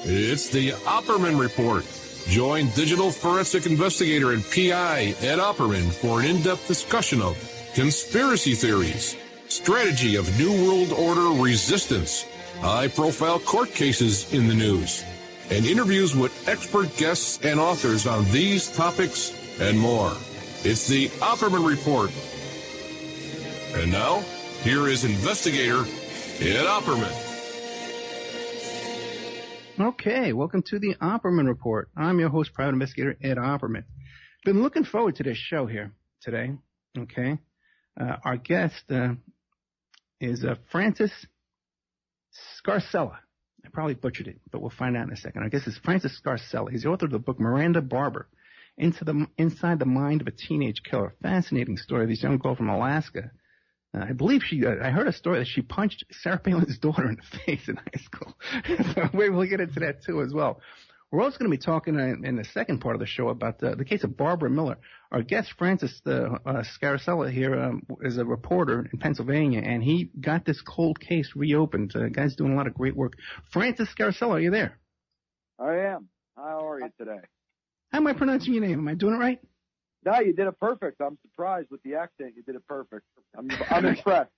It's the Opperman Report. Join digital forensic investigator and PI Ed Opperman for an in-depth discussion of conspiracy theories, strategy of New World Order resistance, high-profile court cases in the news, and interviews with expert guests and authors on these topics and more. It's the Opperman Report. And now, here is investigator Ed Opperman. Okay, welcome to the Opperman Report. I'm your host, private investigator Ed Opperman. Been looking forward to this show here today. Okay, our guest is Francis Scarcella. I probably butchered it, but we'll find out in a second. I guess it's Francis Scarcella. He's the author of the book Miranda Barbour, Inside the Mind of a Teenage Killer. Fascinating story of this young girl from Alaska. I believe I heard a story that she punched Sarah Palin's daughter in the face in high school. So maybe we'll get into that too as well. We're also going to be talking in the second part of the show about the case of Barbara Miller. Our guest, Francis Scarcella here, is a reporter in Pennsylvania, and he got this cold case reopened. The guy's doing a lot of great work. Francis Scarcella, are you there? I am. How are you today? How am I pronouncing your name? Am I doing it right? No, you did it perfect. I'm surprised with the accent. You did it perfect. I'm impressed.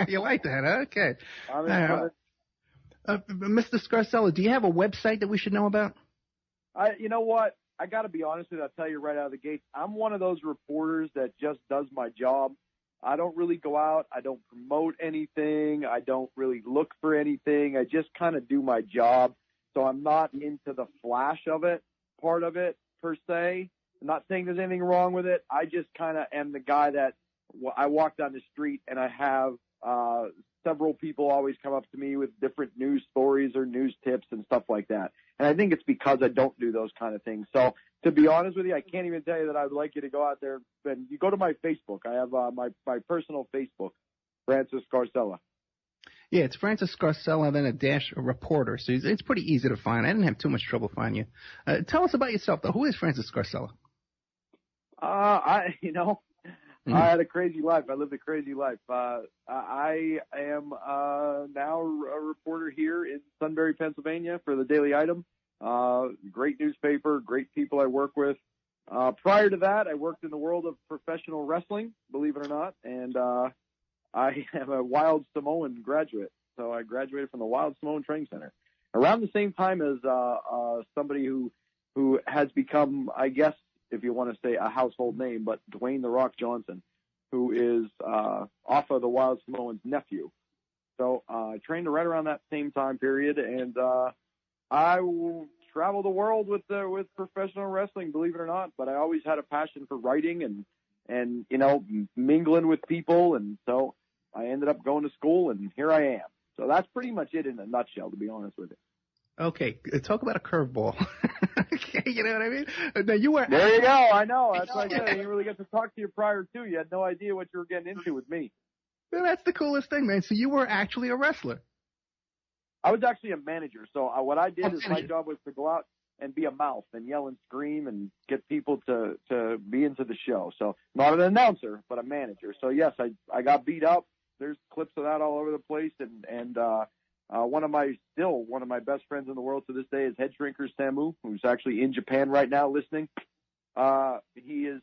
You like that, huh? Okay. I'm impressed. Mr. Scarcella, do you have a website that we should know about? You know what? I got to be honest with you. I'll tell you right out of the gate. I'm one of those reporters that just does my job. I don't really go out. I don't promote anything. I don't really look for anything. I just kind of do my job. So I'm not into the flash of it, part of it, per se. I'm not saying there's anything wrong with it. I just kind of am the guy that I walk down the street and I have several people always come up to me with different news stories or news tips and stuff like that. And I think it's because I don't do those kind of things. So to be honest with you, I can't even tell you that I would like you to go out there. And you go to my Facebook. I have my personal Facebook, Francis Scarcella. Yeah, it's Francis Scarcella, then a reporter. So it's pretty easy to find. I didn't have too much trouble finding you. Tell us about yourself, though. Who is Francis Scarcella? I had a crazy life. I lived a crazy life. I am now a reporter here in Sunbury, Pennsylvania for the Daily Item. Great newspaper, great people I work with. Prior to that, I worked in the world of professional wrestling, believe it or not, and I am a Wild Samoan graduate. So I graduated from the Wild Samoan Training Center around the same time as somebody who has become, I guess, if you want to say a household name, but Dwayne "The Rock" Johnson, who is off of the Wild Samoan's nephew. So I trained right around that same time period, and I travel the world with professional wrestling, believe it or not. But I always had a passion for writing and mingling with people, and so I ended up going to school, and here I am. So that's pretty much it in a nutshell, to be honest with you. Okay, talk about a curveball. You know what I mean? Now There you go. I know. That's like I said. I didn't really get to talk to you prior to. You had no idea what you were getting into with me. Well, that's the coolest thing, man. So you were actually a wrestler. I was actually a manager. So what I did is my job was to go out and be a mouth and yell and scream and get people to be into the show. So not an announcer, but a manager. So yes, I got beat up. There's clips of that all over the place, and one of my best friends in the world to this day is Head Shrinker Samu, who's actually in Japan right now listening. He is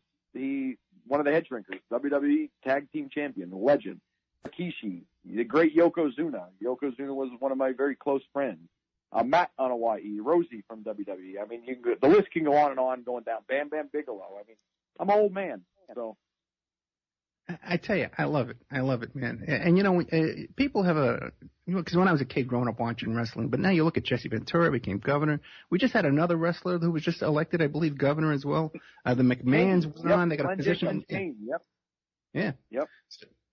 one of the Head Shrinkers, WWE Tag Team Champion, legend. Rikishi, the great Yokozuna. Yokozuna was one of my very close friends. Matt Onawai, Rosie from WWE. I mean, the list can go on and on, going down. Bam Bam Bigelow. I mean, I'm an old man, so. I tell you, I love it, man. And people have because when I was a kid growing up watching wrestling, but now you look at Jesse Ventura, became governor. We just had another wrestler who was just elected, I believe, governor as well. The McMahons were on. They got a position. Yep. Yeah. Yep.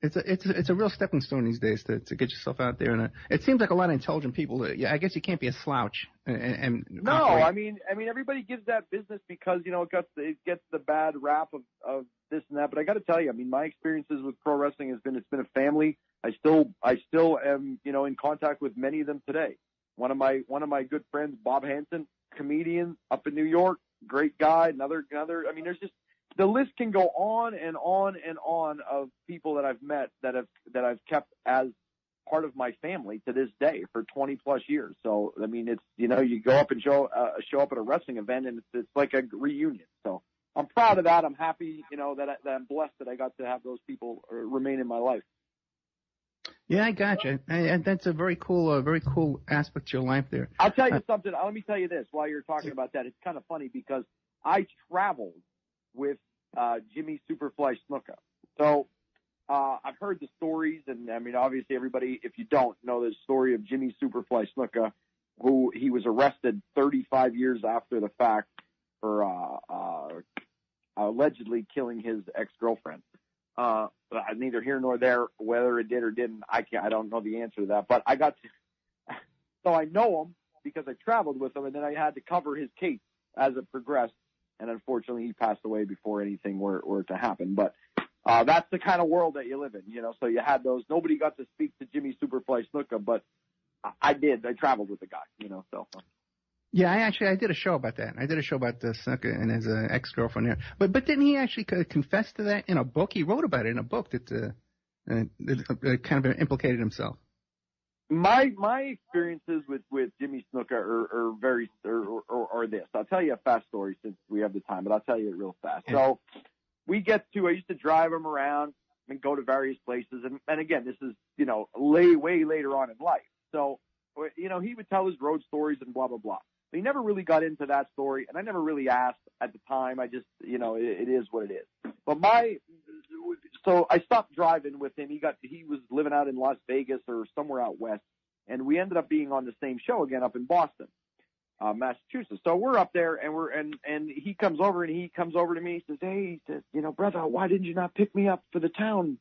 It's a real stepping stone these days to get yourself out there, and it seems like a lot of intelligent people. I guess you can't be a slouch. No, I mean everybody gives that business because it gets the bad rap of this and that. But I got to tell you, I mean, my experiences with pro wrestling it's been a family. I still am in contact with many of them today. One of my good friends, Bob Hansen, comedian up in New York, great guy. Another. I mean, there's just. The list can go on and on and on of people that I've met that I've kept as part of my family to this day for 20 plus years. So, I mean, it's, you know, you go up and show up at a wrestling event and it's like a reunion. So I'm proud of that. I'm happy, you know, that I'm blessed that I got to have those people remain in my life. Yeah, I gotcha. And that's a very cool aspect to your life there. I'll tell you something. Let me tell you this while you're talking about that. It's kind of funny because I traveled with Jimmy Superfly Snuka. So I've heard the stories, and I mean, obviously everybody, if you don't know the story of Jimmy Superfly Snuka, who he was arrested 35 years after the fact for allegedly killing his ex-girlfriend. Neither here nor there, whether it did or didn't, I don't know the answer to that. But I got to, so I know him because I traveled with him, and then I had to cover his case as it progressed. And unfortunately, he passed away before anything were to happen. But that's the kind of world that you live in, you know. So you had those. Nobody got to speak to Jimmy Superfly Snuka, but I did. I traveled with the guy, you know. So. Yeah, I did a show about that. I did a show about Snuka and his ex-girlfriend there. But didn't he actually confess to that in a book? He wrote about it in a book that kind of implicated himself. My experiences with Jimmy Snuka are very or this. I'll tell you a fast story since we have the time, but I'll tell you it real fast. Yeah. So I used to drive him around and go to various places, and again, this is, you know, way later on in life. So, you know, he would tell his road stories and blah blah blah. He never really got into that story, and I never really asked at the time. I just, you know, it is what it is. But so I stopped driving with him. He was living out in Las Vegas or somewhere out west, and we ended up being on the same show again up in Boston, Massachusetts. So we're up there, and he comes over to me. He says, "Hey," he says, "you know, brother, why didn't you not pick me up for the town?"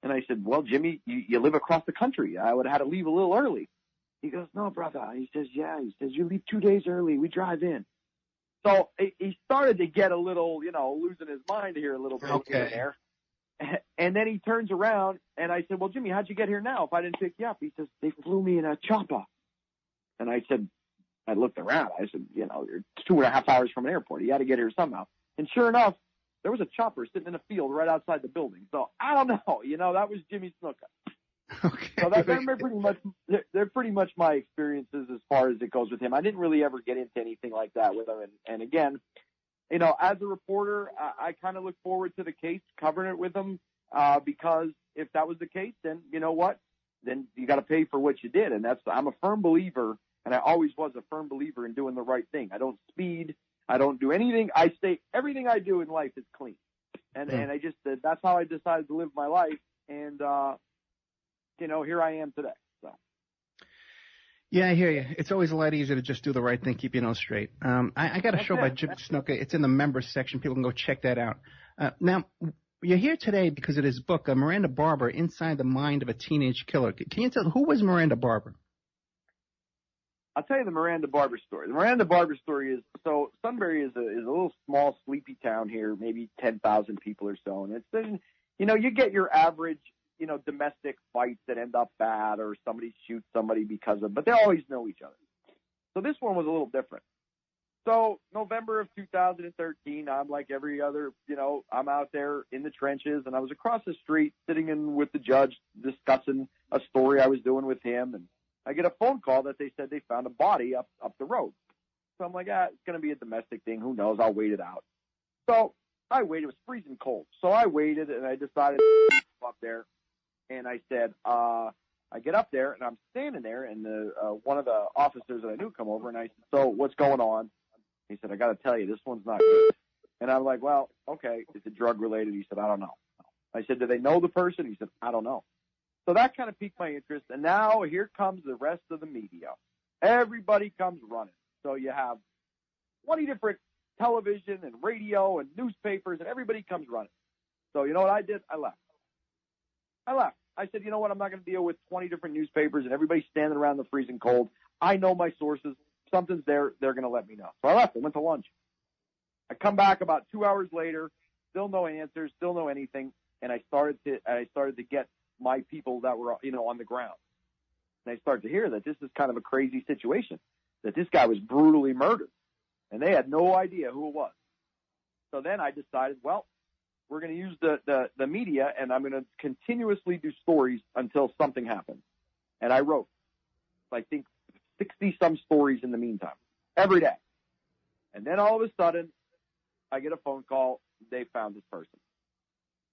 And I said, "Well, Jimmy, you live across the country. I would have had to leave a little early." He goes, "No, brother." He says, "Yeah." He says, "You leave 2 days early. We drive in." So he started to get a little, you know, losing his mind here a little bit here and there. And then he turns around, and I said, "Well, Jimmy, how'd you get here now if I didn't pick you up?" He says, "They flew me in a chopper." And I looked around. I said, "You know, you're 2.5 hours from an airport. You got to get here somehow." And sure enough, there was a chopper sitting in a field right outside the building. So I don't know. You know, that was Jimmy Snuka. Okay. So they're pretty much my experiences as far as it goes with him. I didn't really ever get into anything like that with him. And again, you know, as a reporter, I kind of look forward to the case, covering it with him, because if that was the case, then you know what? Then you got to pay for what you did. And I'm a firm believer, and I always was a firm believer in doing the right thing. I don't speed. I don't do anything. Everything I do in life is clean. And that's how I decided to live my life. And, you know, here I am today. So. Yeah, I hear you. It's always a lot easier to just do the right thing, keep your nose straight. I got a show by Jim Snuka. It's in the members section. People can go check that out. Now, you're here today because of his book, Miranda Barbour, Inside the Mind of a Teenage Killer. Can you tell who was Miranda Barbour? I'll tell you the Miranda Barbour story. The Miranda Barbour story is, so Sunbury is a little small, sleepy town here, maybe 10,000 people or so. And it's, you know, you get your average, you know, domestic fights that end up bad or somebody shoots somebody because of, but they always know each other. So this one was a little different. So November of 2013, I'm like every other, you know, I'm out there in the trenches, and I was across the street sitting in with the judge discussing a story I was doing with him. And I get a phone call that they said they found a body up the road. So I'm like, it's going to be a domestic thing. Who knows? I'll wait it out. So I waited. It was freezing cold. So I waited, and I decided to go up there. And I said, I get up there, and I'm standing there, and one of the officers that I knew come over, and I said, "So what's going on?" He said, "I got to tell you, this one's not good." And I'm like, "Well, okay, is it drug related?" He said, "I don't know." I said, "Do they know the person?" He said, "I don't know." So that kind of piqued my interest. And now here comes the rest of the media. Everybody comes running. So you have 20 different television and radio and newspapers, and everybody comes running. So you know what I did? I left. I said, "You know what? I'm not going to deal with 20 different newspapers and everybody standing around in the freezing cold. I know my sources. Something's there. They're going to let me know." So I left. I went to lunch. I come back about 2 hours later, still no answers, still no anything. And I started to get my people that were, you know, on the ground. And I started to hear that this is kind of a crazy situation, that this guy was brutally murdered, and they had no idea who it was. So then I decided, well, we're going to use the media, and I'm going to continuously do stories until something happens. And I wrote, I think, 60-some stories in the meantime, every day. And then all of a sudden, I get a phone call. They found this person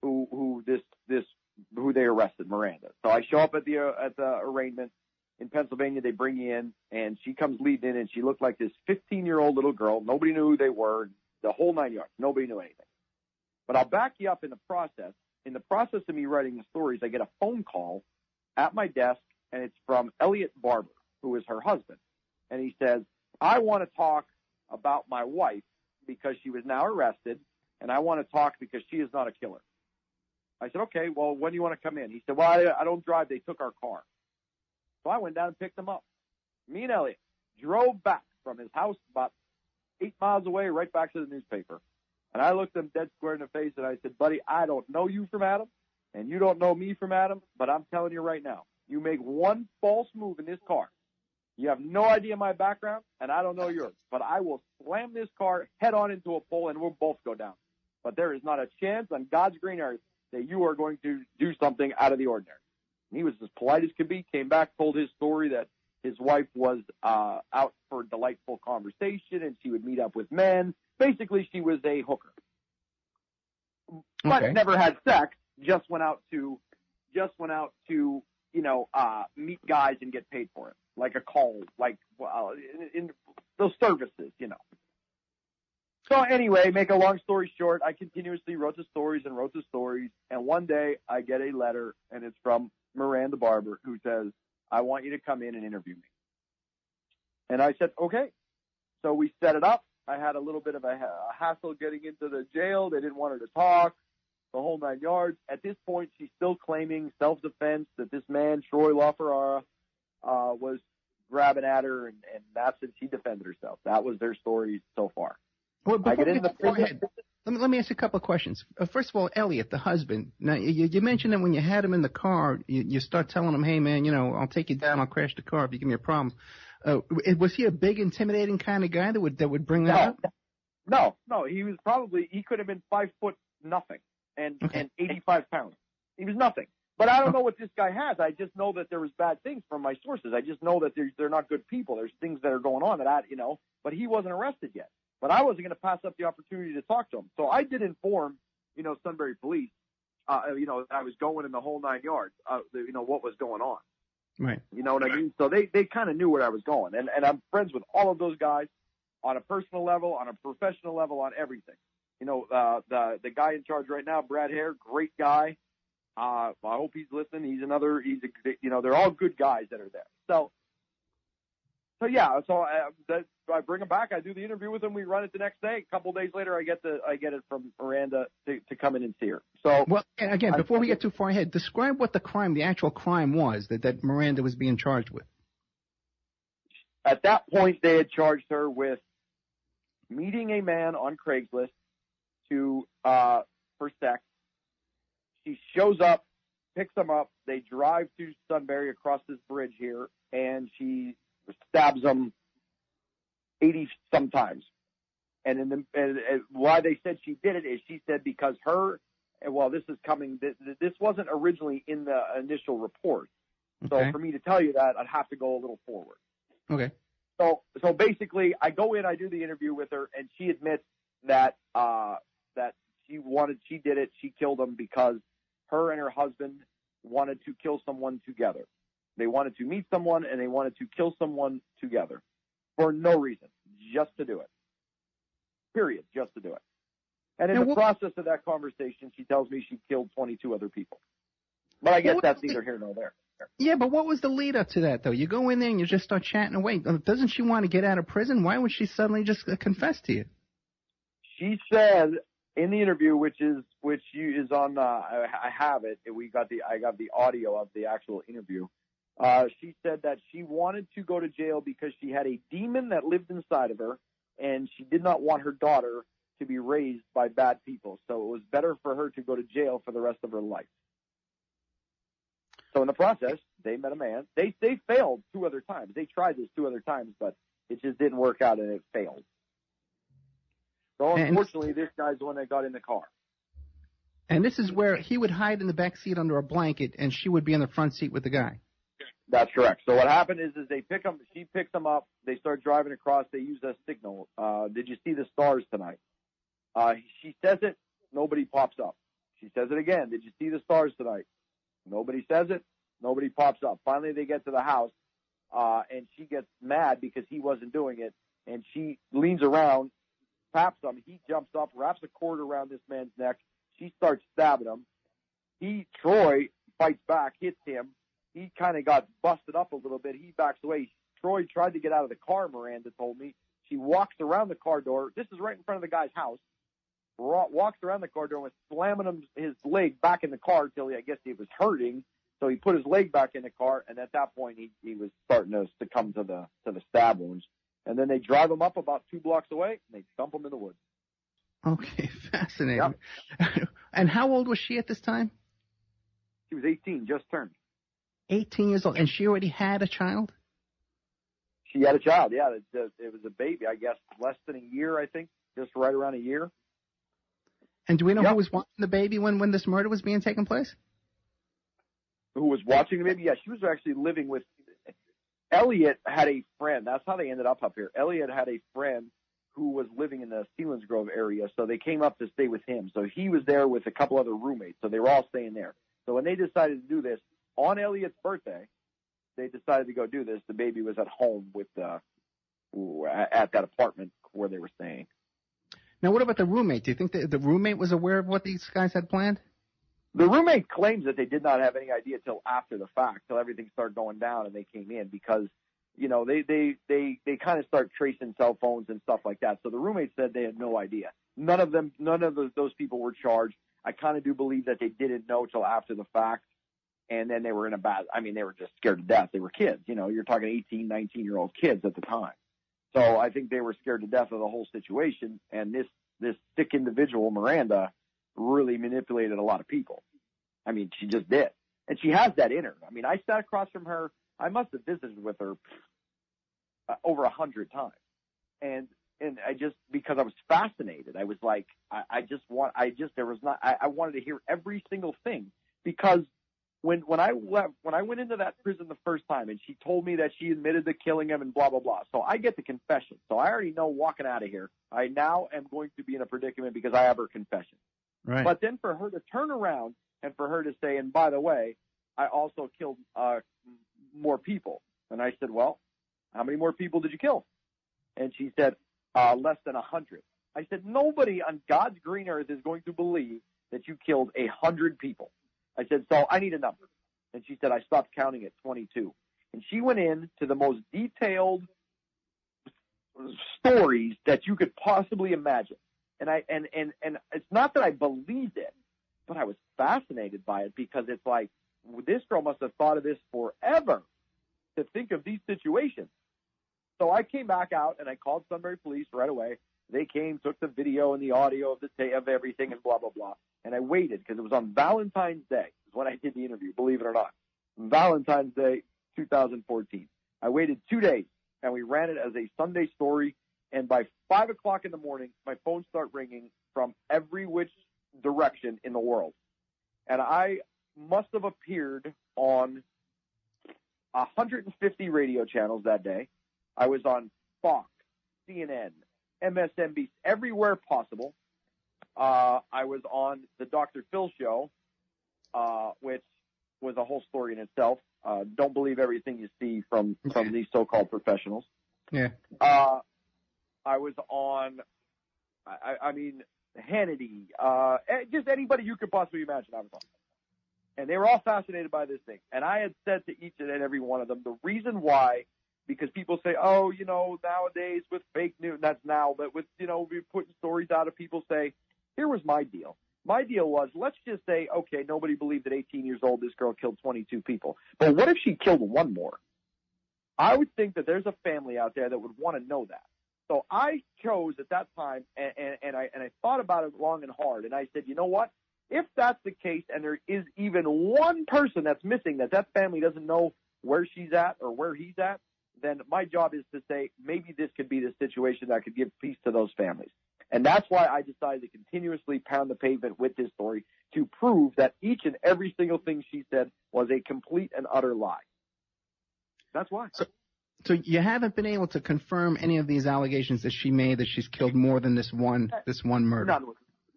who they arrested, Miranda. So I show up at the arraignment in Pennsylvania. They bring me in, and she comes leading in, and she looked like this 15-year-old little girl. Nobody knew who they were, the whole 9 yards. Nobody knew anything. But I'll back you up in the process. In the process of me writing the stories, I get a phone call at my desk, and it's from Elytte Barbour, who is her husband. And he says, I want to talk about my wife because she was now arrested, and I want to talk because she is not a killer. I said, okay, well, when do you want to come in? He said, well, I don't drive. They took our car. So I went down and picked him up. Me and Elliot drove back from his house about 8 miles away, right back to the newspaper. And I looked him dead square in the face, and I said, buddy, I don't know you from Adam, and you don't know me from Adam, but I'm telling you right now, you make one false move in this car. You have no idea my background, and I don't know yours, but I will slam this car head on into a pole, and we'll both go down. But there is not a chance on God's green earth that you are going to do something out of the ordinary. And he was as polite as could be, came back, told his story that his wife was out for delightful conversation, and she would meet up with men. Basically, she was a hooker. But never had sex, just went out to meet guys and get paid for it. Like a call, in those services, So anyway, make a long story short, I continuously wrote the stories, and one day I get a letter, and it's from Miranda Barbour, who says, I want you to come in and interview me. And I said, okay. So we set it up. I had a little bit of a hassle getting into the jail. They didn't want her to talk, the whole 9 yards. At this point, she's still claiming self-defense, that this man, Troy LaFerrara, was grabbing at her, and that's it. She defended herself. That was their story so far. Well, go ahead. Let me ask you a couple of questions. First of all, Elliot, the husband. Now, you mentioned that when you had him in the car, you start telling him, hey, man, I'll take you down. I'll crash the car if you give me a problem. Was he a big, intimidating kind of guy that would bring that up? No. He could have been 5 foot nothing and 85 pounds. He was nothing. But I don't know what this guy has. I just know that there was bad things from my sources. I just know that they're not good people. There's things that are going on that but he wasn't arrested yet. But I wasn't going to pass up the opportunity to talk to him. So I did inform, Sunbury police, that I was going in the whole 9 yards, what was going on. Right. You know what I mean? So they kind of knew where I was going. And I'm friends with all of those guys on a personal level, on a professional level, on everything. The guy in charge right now, Brad Hare, great guy. I hope he's listening. They're all good guys that are there. So I bring him back. I do the interview with him. We run it the next day. A couple of days later, I get it from Miranda to come in and see her. So, well, again, before we get too far ahead, describe what the actual crime was that Miranda was being charged with. At that point, they had charged her with meeting a man on Craigslist for sex. She shows up, picks him up. They drive to Sunbury across this bridge here, and she stabs him 80 sometimes. And why they said she did it is she said because this wasn't originally in the initial report. Okay. So for me to tell you that, I'd have to go a little forward. Okay. So basically, I go in, I do the interview with her, and she admits that she did it. She killed him because her and her husband wanted to kill someone together. They wanted to meet someone and they wanted to kill someone together for no reason, just to do it. Period, just to do it. And in the process of that conversation, she tells me she killed 22 other people. But I guess that's neither here nor there. Yeah, but what was the lead up to that, though? You go in there and you just start chatting away. Doesn't she want to get out of prison? Why would she suddenly just confess to you? She said in the interview, which is on. I have it. I got the audio of the actual interview. She said that she wanted to go to jail because she had a demon that lived inside of her, and she did not want her daughter to be raised by bad people. So it was better for her to go to jail for the rest of her life. So in the process, they met a man. They failed 2 other times. They tried this 2 other times, but it just didn't work out, and it failed. So unfortunately, this guy's the one that got in the car. And this is where he would hide in the back seat under a blanket, and she would be in the front seat with the guy. That's correct. So what happened is she picks them up, they start driving across, they use a signal. Did you see the stars tonight? She says it, nobody pops up. She says it again, did you see the stars tonight? Nobody says it, nobody pops up. Finally they get to the house, and she gets mad because he wasn't doing it, and she leans around, taps him, he jumps up, wraps a cord around this man's neck, she starts stabbing him. Troy fights back, hits him. He kind of got busted up a little bit. He backs away. Troy tried to get out of the car, Miranda told me. She walks around the car door. This is right in front of the guy's house. Walks around the car door and was slamming his leg back in the car till I guess he was hurting. So he put his leg back in the car, and at that point he was starting to succumb to the stab wounds. And then they drive him up about 2 blocks away, and they dump him in the woods. Okay, fascinating. Yep. And how old was she at this time? She was 18, just turned. 18 years old, and she already had a child? She had a child, yeah. It was a baby, I guess, less than a year, I think, just right around a year. And do we know who was watching the baby when this murder was being taken place? Who was watching the baby? Yeah, she was actually living with – Elytte had a friend. That's how they ended up here. Elytte had a friend who was living in the Selinsgrove area, so they came up to stay with him. So he was there with a couple other roommates, so they were all staying there. So when they decided to do this, on Elliott's birthday, they decided to go do this. The baby was at home with at that apartment where they were staying. Now, what about the roommate? Do you think the roommate was aware of what these guys had planned? The roommate claims that they did not have any idea till after the fact, till everything started going down and they came in because, they kind of start tracing cell phones and stuff like that. So the roommate said they had no idea. None of those people were charged. I kind of do believe that they didn't know till after the fact. And then they were they were just scared to death. They were kids, you're talking 18, 19-year-old kids at the time. So I think they were scared to death of the whole situation. And this sick individual, Miranda, really manipulated a lot of people. I mean, she just did. And she has that in her. I mean, I sat across from her. I must have visited with her over 100 times. And I just, because I was fascinated, I was like, I wanted to hear every single thing because when I went into that prison the first time and she told me that she admitted to killing him and blah, blah, blah. So I get the confession. So I already know walking out of here, I now am going to be in a predicament because I have her confession. Right. But then for her to turn around and for her to say, and by the way, I also killed more people. And I said, well, how many more people did you kill? And she said, less than 100. I said, nobody on God's green earth is going to believe that you killed 100 people. I said, so I need a number. And she said, I stopped counting at 22. And she went in to the most detailed stories that you could possibly imagine. And it's not that I believed it, but I was fascinated by it because it's like, this girl must have thought of this forever to think of these situations. So I came back out and I called Sunbury Police right away. They came, took the video and the audio of everything and blah, blah, blah. And I waited because it was on Valentine's Day is when I did the interview, believe it or not. Valentine's Day, 2014. I waited 2 days and we ran it as a Sunday story. And by 5 o'clock in the morning, my phone started ringing from every which direction in the world. And I must have appeared on 150 radio channels that day. I was on Fox, CNN, MSNBC, everywhere possible. I was on the Dr. Phil show, which was a whole story in itself. Don't believe everything you see from these so-called professionals. Yeah. I was on, I mean, Hannity, just anybody you could possibly imagine I was on. And they were all fascinated by this thing. And I had said to each and every one of them, the reason why, because people say, oh, nowadays with fake news, that's now, but with, we're putting stories out of people say, here was my deal. My deal was, let's just say, okay, nobody believed at 18 years old this girl killed 22 people. But what if she killed one more? I would think that there's a family out there that would want to know that. So I chose at that time, and I thought about it long and hard, and I said, you know what? If that's the case and there is even one person that's missing that family doesn't know where she's at or where he's at, then my job is to say maybe this could be the situation that could give peace to those families. And that's why I decided to continuously pound the pavement with this story to prove that each and every single thing she said was a complete and utter lie. That's why. So you haven't been able to confirm any of these allegations that she made, that she's killed more than this one murder?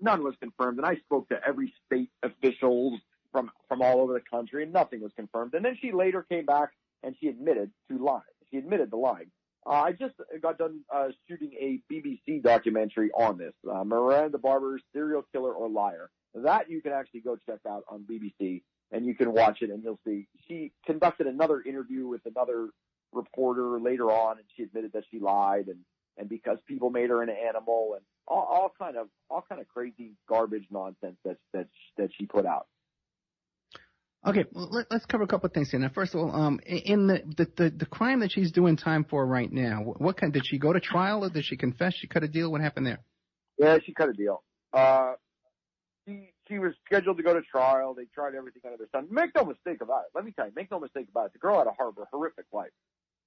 None was confirmed, and I spoke to every state officials from all over the country, and nothing was confirmed. And then she later came back and she admitted to lying. She admitted to lying. I just got done shooting a BBC documentary on this, Miranda Barbour, Serial Killer or Liar. That you can actually go check out on BBC, and you can watch it, and you'll see. She conducted another interview with another reporter later on, and she admitted that she lied, and because people made her an animal, and all kind of crazy garbage nonsense that she put out. Okay, well, let's cover a couple of things here. Now, first of all, in the crime that she's doing time for right now, did she go to trial, or did she confess? She cut a deal? What happened there? Yeah, she cut a deal. She was scheduled to go to trial. They tried everything under the sun. Make no mistake about it. Let me tell you, make no mistake about it. The girl had a horrific life.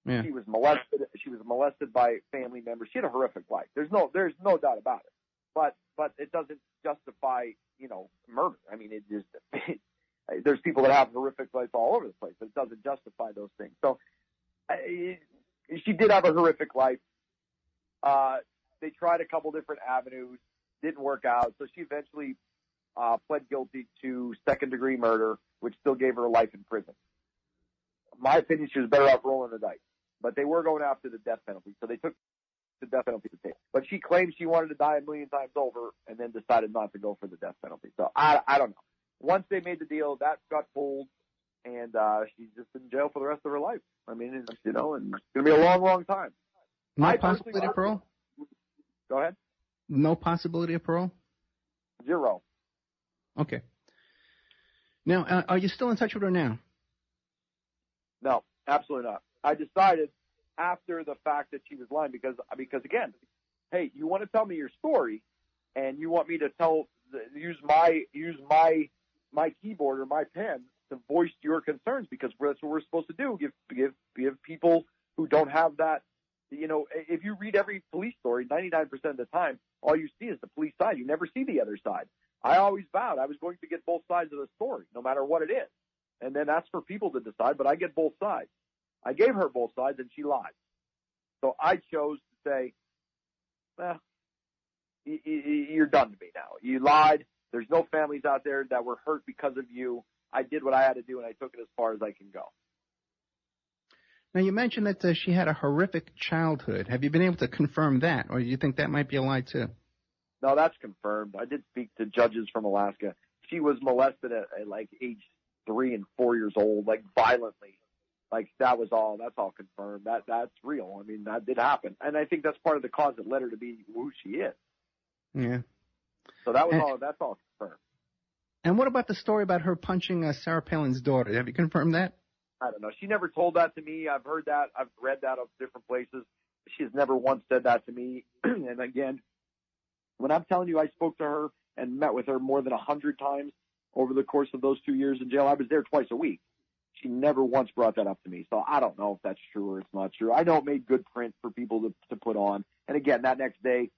Yeah. She was molested. She was molested by family members. She had a horrific life. There's no doubt about it. But it doesn't justify, murder. I mean, there's people that have horrific lives all over the place, but it doesn't justify those things. So she did have a horrific life. They tried a couple different avenues, didn't work out. So she eventually pled guilty to second-degree murder, which still gave her life in prison. My opinion, she was better off rolling the dice. But they were going after the death penalty, so they took the death penalty to take. But she claims she wanted to die a million times over and then decided not to go for the death penalty. So I don't know. Once they made the deal, that got pulled, and she's just in jail for the rest of her life. I mean, and it's going to be a long, long time. No possibility of parole? Go ahead. No possibility of parole? 0. Okay. Now, are you still in touch with her now? No, absolutely not. I decided after the fact that she was lying because again, hey, you want to tell me your story, and you want me to use my keyboard or my pen to voice your concerns, because that's what we're supposed to do. Give people who don't have that. If you read every police story, 99% of the time, all you see is the police side. You never see the other side. I always vowed I was going to get both sides of the story, no matter what it is. And then that's for people to decide, but I get both sides. I gave her both sides, and she lied. So I chose to say, you're done to me now. You lied. There's no families out there that were hurt because of you. I did what I had to do, and I took it as far as I can go. Now, you mentioned that she had a horrific childhood. Have you been able to confirm that, or do you think that might be a lie, too? No, that's confirmed. I did speak to judges from Alaska. She was molested at like age 3 and 4 years old, like violently. Like that's all confirmed. That's real. I mean, that did happen. And I think that's part of the cause that led her to be who she is. Yeah. So that's all confirmed. And what about the story about her punching Sarah Palin's daughter? Have you confirmed that? I don't know. She never told that to me. I've heard that. I've read that of different places. She has never once said that to me. And again, when I'm telling you I spoke to her and met with her more than 100 times over the course of those 2 years in jail, I was there twice a week. She never once brought that up to me. So I don't know if that's true or it's not true. I know it made good print for people to put on. And again, that next day,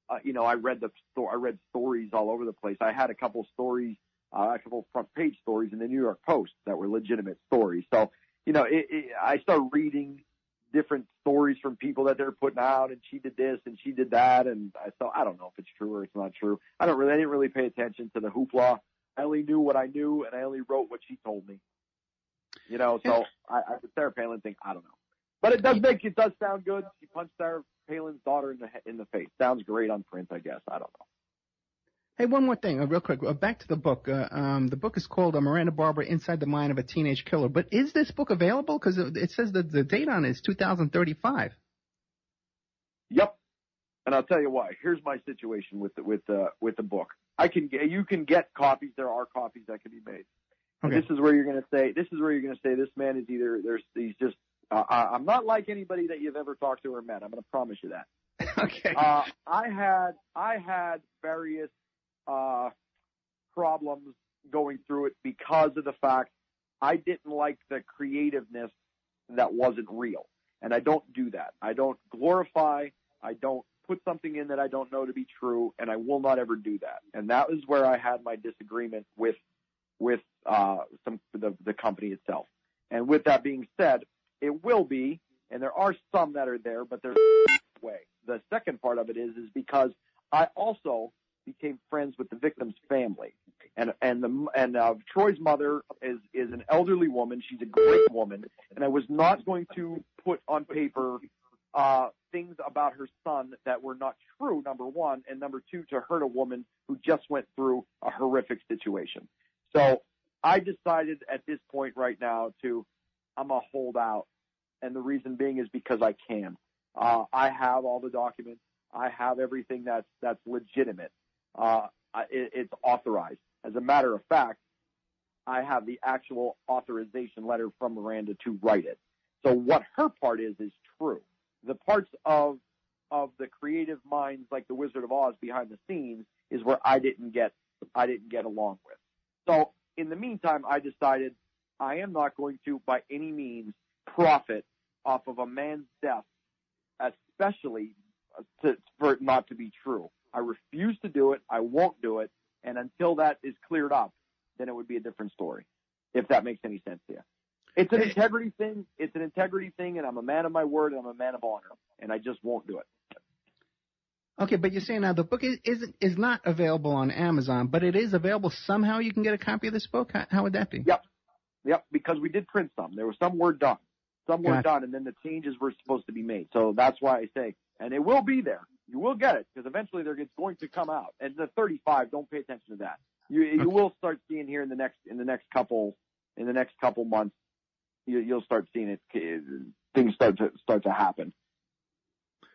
I read stories all over the place. I had a couple stories, a couple front page stories in the New York Post that were legitimate stories. So, I started reading different stories from people that they're putting out, and she did this and she did that. And I don't know if it's true or it's not true. I didn't really pay attention to the hoopla. I only knew what I knew, and I only wrote what she told me. So the Sarah Palin thing, I don't know. But it does sound good. She punched Sarah Palin's daughter in the face. Sounds great on print, I guess. I don't know. Hey, one more thing, real quick. Back to the book. The book is called Miranda Barbour, Inside the Mind of a Teenage Killer. But is this book available? Because it says that the date on it is 2035. Yep. And I'll tell you why. Here's my situation with the book. You can get copies. There are copies that can be made. Okay. This is where you're going to say this man is he's just I'm not like anybody that you've ever talked to or met. I'm going to promise you that. Okay. I had various problems going through it because of the fact I didn't like the creativeness that wasn't real. And I don't do that. I don't glorify. I don't put something in that I don't know to be true, and I will not ever do that. And that was where I had my disagreement with the company itself. And with that being said, It will be, and there are some that are there, but there's way. The second part of it is because I also became friends with the victim's family, and Troy's mother is an elderly woman. She's a great woman, and I was not going to put on paper things about her son that were not true, number one, and number two, to hurt a woman who just went through a horrific situation. So I decided at this point right now I'm going to hold out, and the reason being is because I can. I have all the documents. I have everything that's legitimate. It's authorized. As a matter of fact, I have the actual authorization letter from Miranda to write it. So what her part is true. The parts of the creative minds, like the Wizard of Oz behind the scenes, is where I didn't get along with. So in the meantime, I decided I am not going to, by any means, profit off of a man's death, especially for it not to be true. I refuse to do it. I won't do it. And until that is cleared up, then it would be a different story, if that makes any sense to you. It's an integrity thing. It's an integrity thing, and I'm a man of my word, and I'm a man of honor, and I just won't do it. Okay, but you're saying now the book is not available on Amazon, but it is available somehow. You can get a copy of this book. How would that be? Yep, because we did print some. There was some were done. Some were done, and then the changes were supposed to be made. So that's why I say, and it will be there. You will get it, because eventually it's going to come out. And the 35, don't pay attention to that. You will start seeing here in the next couple months. You'll start seeing it. Things start to happen.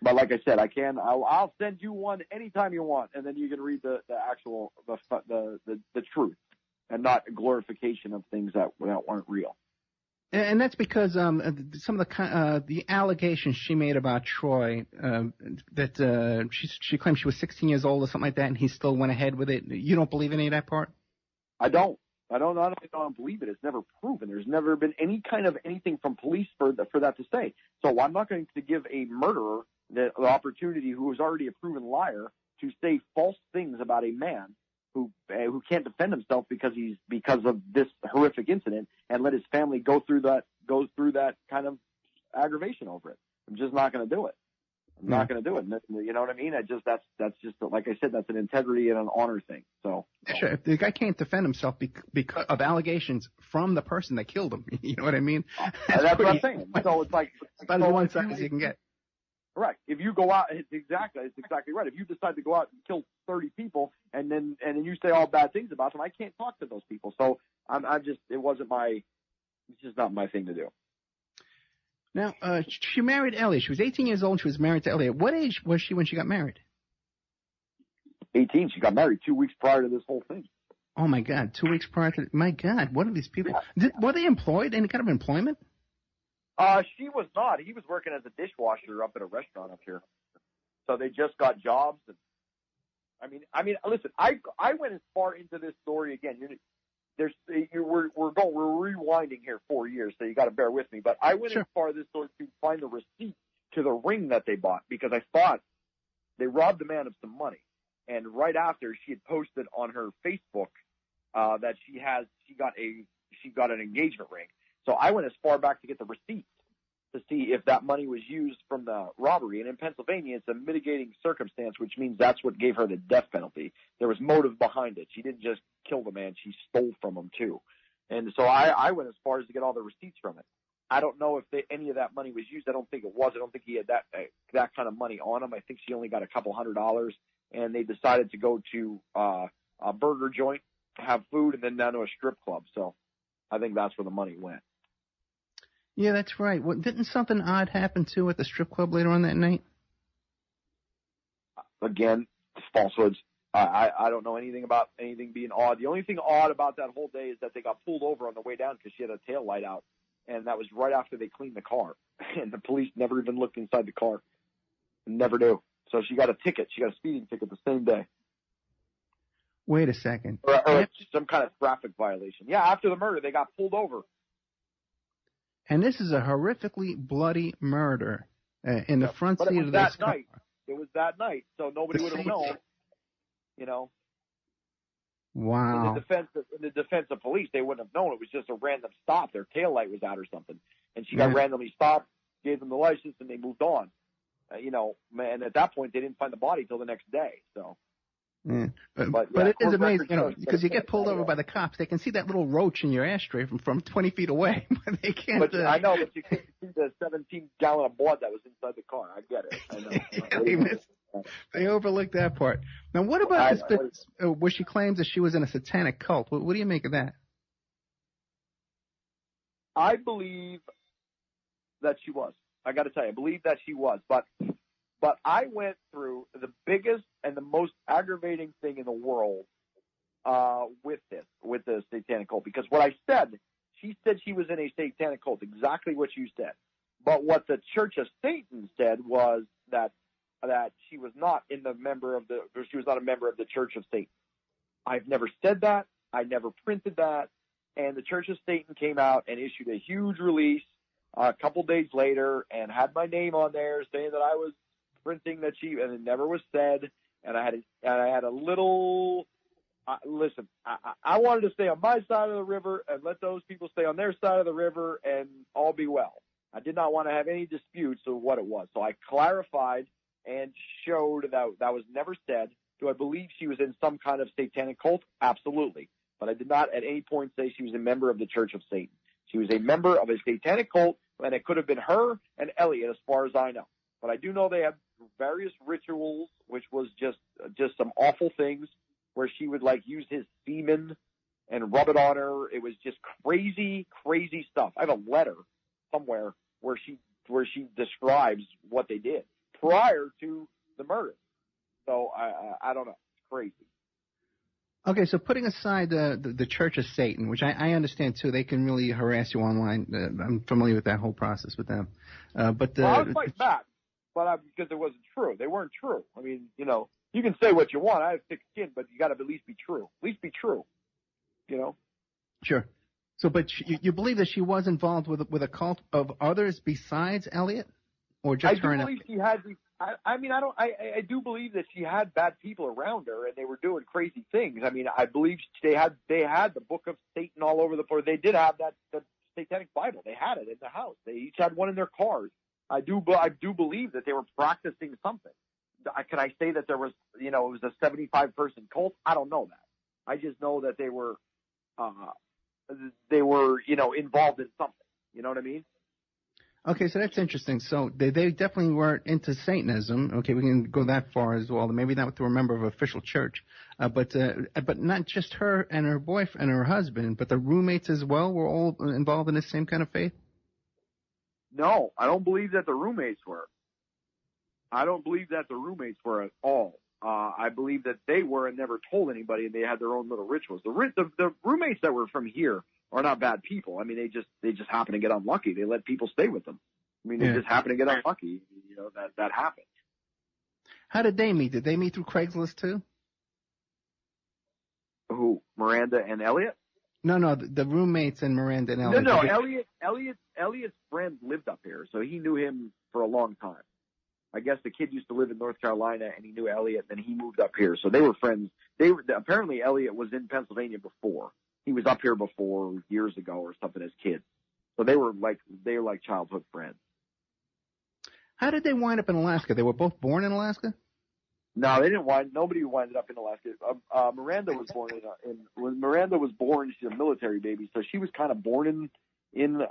But like I said, I'll send you one anytime you want, and then you can read the actual the truth, and not a glorification of things that weren't real. And that's because some of the allegations she made about Troy, that she claimed she was 16 years old or something like that, and he still went ahead with it. You don't believe any of that part? I don't believe it. It's never proven. There's never been any kind of anything from police for that to say. So I'm not going to give a murderer the opportunity, who is already a proven liar, to say false things about a man who can't defend himself because of this horrific incident, and let his family go through that kind of aggravation over it. I'm just not going to do it. I'm not going to do it. You know what I mean? That's just, like I said, that's an integrity and an honor thing. So sure, if the guy can't defend himself because of allegations from the person that killed him, you know what I mean? That's what I'm saying. So it's like about as one side as you can get. Right. If you go out, it's exactly right. If you decide to go out and kill 30 people and then you say all bad things about them, I can't talk to those people. So it's just not my thing to do. Now, she married Elliot. She was 18 years old and she was married to Elliot. What age was she when she got married? 18. She got married 2 weeks prior to this whole thing. Oh my God. 2 weeks prior to, my God, what are these people? Were they employed? Any kind of employment? She was not. He was working as a dishwasher up at a restaurant up here. So they just got jobs. And I mean, listen, I went as far into this story again. We're rewinding here 4 years, so you got to bear with me. But I went as far as this story to find the receipt to the ring that they bought, because I thought they robbed the man of some money. And right after, she had posted on her Facebook that she got an engagement ring. So I went as far back to get the receipts to see if that money was used from the robbery. And in Pennsylvania, it's a mitigating circumstance, which means that's what gave her the death penalty. There was motive behind it. She didn't just kill the man. She stole from him, too. And so I went as far as to get all the receipts from it. I don't know if any of that money was used. I don't think it was. I don't think he had that kind of money on him. I think she only got a couple $100, and they decided to go to a burger joint, have food, and then down to a strip club. So I think that's where the money went. Yeah, that's right. Well, didn't something odd happen, too, at the strip club later on that night? Again, falsehoods. I don't know anything about anything being odd. The only thing odd about that whole day is that they got pulled over on the way down because she had a tail light out, and that was right after they cleaned the car. And the police never even looked inside the car. Never do. So she got a ticket. She got a speeding ticket the same day. Wait a second. Or some kind of traffic violation. Yeah, after the murder, they got pulled over. And this is a horrifically bloody murder in the front seat of this car. It was that night, so nobody would have known, you know. Wow. In the defense of police, they wouldn't have known. It was just a random stop. Their tail light was out or something. And she got randomly stopped, gave them the license, and they moved on. And at that point, they didn't find the body till the next day. So. Yeah. But it is amazing, because you get pulled over by the cops. They can see that little roach in your ashtray from 20 feet away, but they can't. But I know, but you can't see the 17-gallon of blood that was inside the car. I get it. I know. They overlooked that part. Now, what about this where she claims that she was in a satanic cult? What do you make of that? I believe that she was. I got to tell you, I believe that she was. But I went through the biggest and the most aggravating thing in the world with the satanic cult. Because what I said, she said she was in a satanic cult, exactly what you said. But what the Church of Satan said was that she was not a member of the Church of Satan. I've never said that. I never printed that. And the Church of Satan came out and issued a huge release a couple days later and had my name on there saying that I was printing that and it never was said. And I had a little, listen, I wanted to stay on my side of the river and let those people stay on their side of the river and all be well. I did not want to have any disputes of what it was. So I clarified and showed that was never said. Do I believe she was in some kind of satanic cult? Absolutely. But I did not at any point say she was a member of the Church of Satan. She was a member of a satanic cult, and it could have been her and Elytte, as far as I know. But I do know they had various rituals, which was just some awful things, where she would use his semen and rub it on her. It was just crazy, crazy stuff. I have a letter somewhere where she describes what they did prior to the murder. So I don't know. It's crazy. Okay, so putting aside the Church of Satan, which I understand too, they can really harass you online. I'm familiar with that whole process with them. I was fighting back, but because it wasn't true. They weren't true. I mean, you can say what you want. I have thick skin, but you got to at least be true. At least be true. Sure. So, but you believe that she was involved with a cult of others besides Elytte, or just her? I believe she had. I do believe that she had bad people around her, and they were doing crazy things. I mean, I believe they had the Book of Satan all over the place. They did have the Satanic Bible. They had it in the house. They each had one in their cars. I do believe that they were practicing something. Can I say that there was, it was a 75-person cult? I don't know that. I just know that they were, involved in something. You know what I mean? Okay, so that's interesting. So they definitely weren't into Satanism. Okay, we can go that far as well. Maybe not through a member of an official church, but not just her and her boyfriend and her husband, but the roommates as well were all involved in the same kind of faith. No, I don't believe that the roommates were. I don't believe that the roommates were at all. I believe that they were and never told anybody, and they had their own little rituals. The roommates that were from here are not bad people. I mean, they just happen to get unlucky. They let people stay with them. I mean, they just happen to get unlucky. That happened. How did they meet? Did they meet through Craigslist too? Who? Miranda and Elytte? No, the roommates and Miranda and Elytte. No, Elliott's friend lived up here, so he knew him for a long time. I guess the kid used to live in North Carolina, and he knew Elytte, and he moved up here. So they were friends. Apparently Elytte was in Pennsylvania before. He was up here before years ago or something as kids. So they were like childhood friends. How did they wind up in Alaska? They were both born in Alaska? No, they didn't nobody winded up in Alaska. Miranda was born when Miranda was born, she's a military baby, so she was kind of born in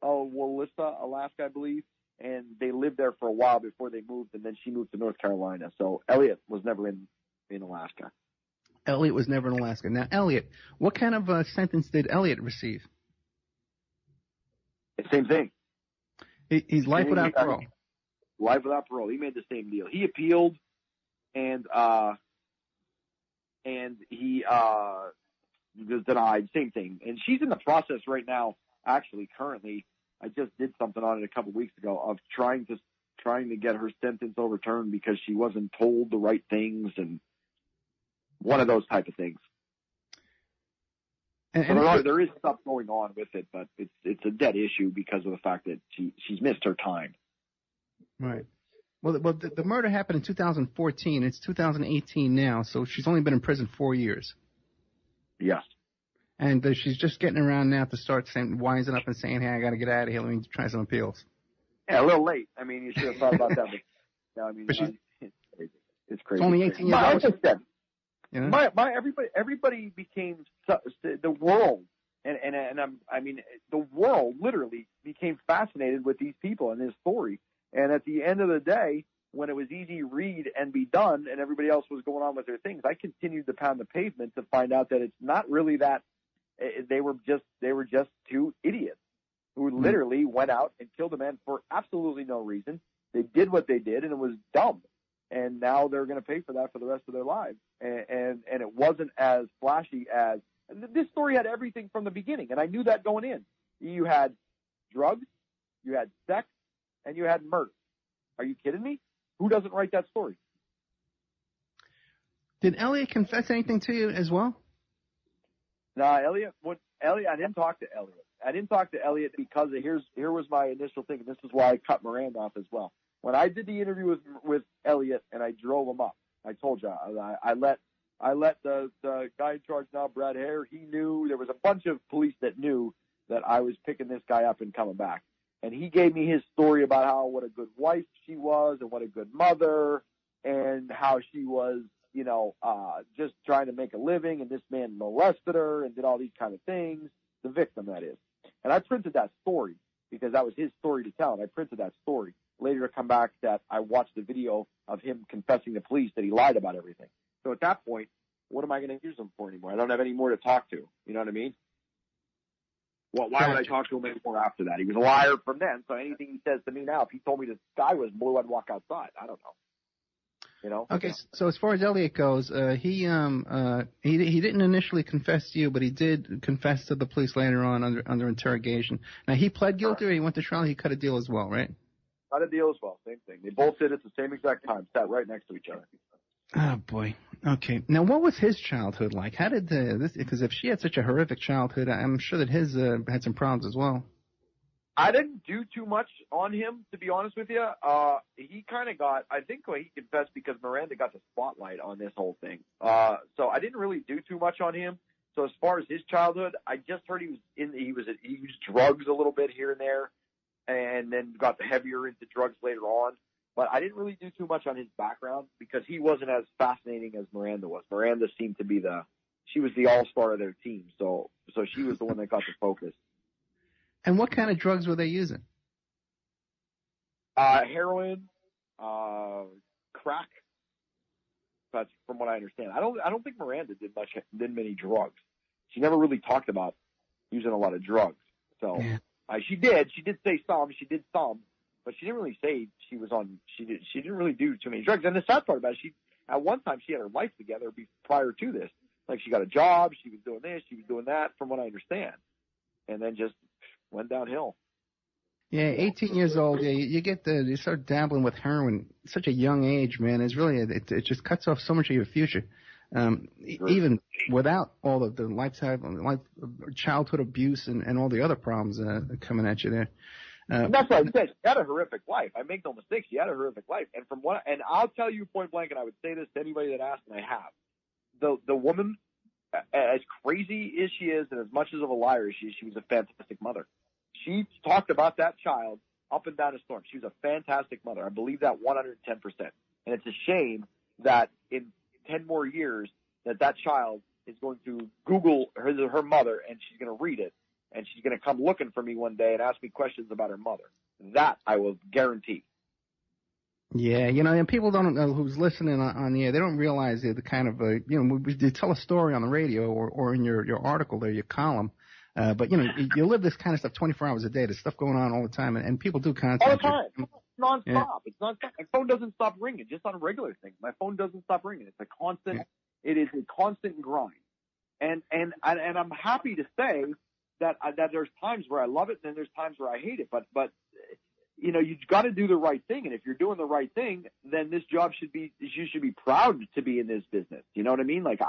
Wallissa, Alaska, I believe. And they lived there for a while before they moved, and then she moved to North Carolina. So Elytte was never in Alaska. Elytte was never in Alaska. Now, Elytte, what kind of sentence did Elytte receive? Same thing. He's life without parole. Life without parole. He made the same deal. He appealed, and he was denied. Same thing. And she's in the process right now, actually, currently. I just did something on it a couple of weeks ago of trying to get her sentence overturned because she wasn't told the right things and one of those type of things. And there is stuff going on with it, but it's a dead issue because of the fact that she's missed her time. Right. Well, the murder happened in 2014. It's 2018 now, so she's only been in prison 4 years. Yes. And she's just getting around now to start wising up and saying, hey, I got to get out of here. Let me try some appeals. Yeah, a little late. I mean, you should have thought about that. But, no, I mean, it's crazy. It's crazy. Only 18 years old. Like I said, you know? everybody became the world, the world literally became fascinated with these people and this story. And at the end of the day, when it was easy read and be done, and everybody else was going on with their things, I continued to pound the pavement to find out that it's not really that. They were just two idiots who literally went out and killed a man for absolutely no reason. They did what they did, and it was dumb. And now they're going to pay for that for the rest of their lives. And it wasn't as flashy as this story had everything from the beginning, and I knew that going in. You had drugs, you had sex, and you had murder. Are you kidding me? Who doesn't write that story? Did Elytte confess anything to you as well? No, Elytte, I didn't talk to Elytte. I didn't talk to Elytte because here was my initial thing, and this is why I cut Miranda off as well. When I did the interview with Elytte and I drove him up, I told you I let the guy in charge now, Brad Hare. He knew there was a bunch of police that knew that I was picking this guy up and coming back, and he gave me his story about what a good wife she was and what a good mother, and how she was, just trying to make a living, and this man molested her and did all these kind of things. The victim, that is. And I printed that story because that was his story to tell, and I printed that story. Later to come back that I watched the video of him confessing to police that he lied about everything. So at that point, what am I going to use him for anymore? I don't have any more to talk to. You know what I mean? Well, why would I talk to him anymore after that? He was a liar from then, so anything he says to me now, if he told me the sky was blue, I'd walk outside. I don't know. Okay, so as far as Elytte goes, he didn't initially confess to you, but he did confess to the police later on under interrogation. Now, he pled guilty or he went to trial, he cut a deal as well, right? Cut a deal as well, same thing. They both did it at the same exact time, sat right next to each other. Oh, boy. Okay. Now, what was his childhood like? How did because if she had such a horrific childhood, I'm sure that his had some problems as well. I didn't do too much on him, to be honest with you. He kind of I think he confessed because Miranda got the spotlight on this whole thing. So I didn't really do too much on him. So as far as his childhood, I just heard he used drugs a little bit here and there, and then got heavier into drugs later on. But I didn't really do too much on his background because he wasn't as fascinating as Miranda was. Miranda seemed to be she was the all-star of their team. So she was the one that got the focus. And what kind of drugs were they using? Heroin, crack. That's from what I understand. I don't think Miranda did many drugs. She never really talked about using a lot of drugs. So yeah. She did say some. She did some, but she didn't really say she was on. She didn't really do too many drugs. And the sad part about it, at one time she had her life together prior to this. Like she got a job, she was doing this, she was doing that, from what I understand, and then just went downhill. Yeah, 18 years old. Yeah, you start dabbling with heroin at such a young age, man. It's really it just cuts off so much of your future. Even without all of the childhood abuse and all the other problems coming at you there. That's what I said. She had a horrific life. I make no mistake. She had a horrific life. And I'll tell you point blank, and I would say this to anybody that asked, and I have. The woman, as crazy as she is, and as much as of a liar as she was a fantastic mother. She talked about that child up and down a storm. She was a fantastic mother. I believe that 110%. And it's a shame that in 10 more years that child is going to Google her mother, and she's going to read it, and she's going to come looking for me one day and ask me questions about her mother. That I will guarantee. Yeah, and people don't know who's listening on the air. They don't realize the kind of, you tell a story on the radio or in your article there, your column. But, you live this kind of stuff 24 hours a day. There's stuff going on all the time, and people do contact all the time. you. Nonstop. Yeah. It's nonstop. My phone doesn't stop ringing, just on a regular thing. My phone doesn't stop ringing. It's a constant. Yeah. It is a constant grind. And I'm happy to say that there's times where I love it, and then there's times where I hate it. But you've got to do the right thing, and if you're doing the right thing, then this job you should be proud to be in this business. You know what I mean? Like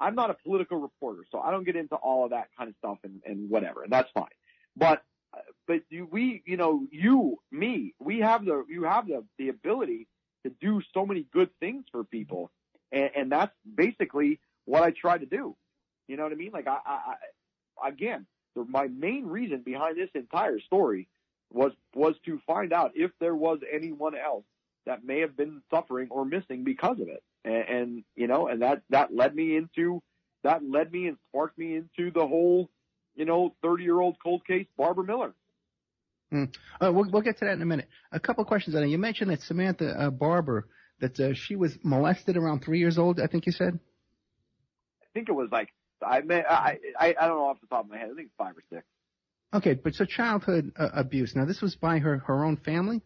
I'm not a political reporter, so I don't get into all of that kind of stuff and whatever, and that's fine. But we have the ability to do so many good things for people, and that's basically what I try to do. You know what I mean? Like again, my main reason behind this entire story was to find out if there was anyone else that may have been suffering or missing because of it. And you know, and that led me and sparked me into the whole, 30-year-old cold case, Barbara Miller. We'll get to that in a minute. A couple of questions on it. You mentioned that Samantha Barbour, that she was molested around 3 years old, I think you said? I think it was like, I don't know off the top of my head. I think it's 5 or 6. Okay, but so childhood abuse. Now, this was by her own family?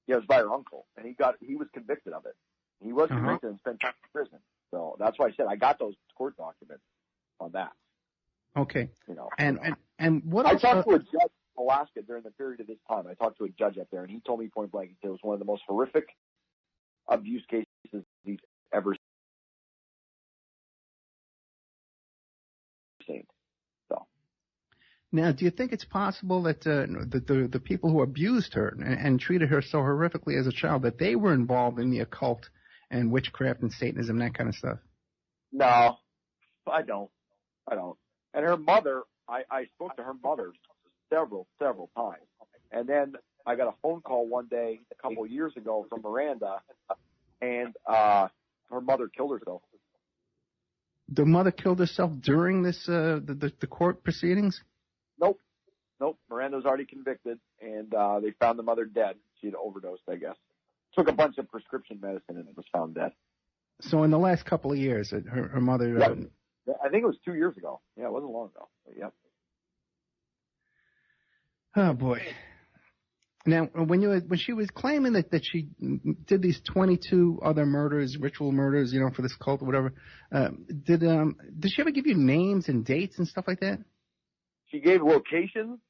Yeah, it was by her uncle, and he was convicted of it. He was convicted and spent time in prison. So that's why I said I got those court documents on that. Okay. And what I else? talked to a judge in Alaska during the period of this time. I talked to a judge up there, and he told me point blank, it was one of the most horrific abuse cases he's ever seen. So. Now, do you think it's possible that the people who abused her and treated her so horrifically as a child, that they were involved in the occult and witchcraft and Satanism, that kind of stuff? No, I don't. And her mother, I spoke to her mother several times. And then I got a phone call one day a couple of years ago from Miranda, and her mother killed herself. The mother killed herself during this the court proceedings? Nope. Miranda was already convicted, and they found the mother dead. She had overdosed, I guess. Took a bunch of prescription medicine and was found dead. So in the last couple of years, her mother... Yep. I think it was 2 years ago. Yeah, it wasn't long ago. But yep. Oh, boy. Now, when she was claiming that she did these 22 other murders, ritual murders, for this cult or whatever, did she ever give you names and dates and stuff like that? She gave locations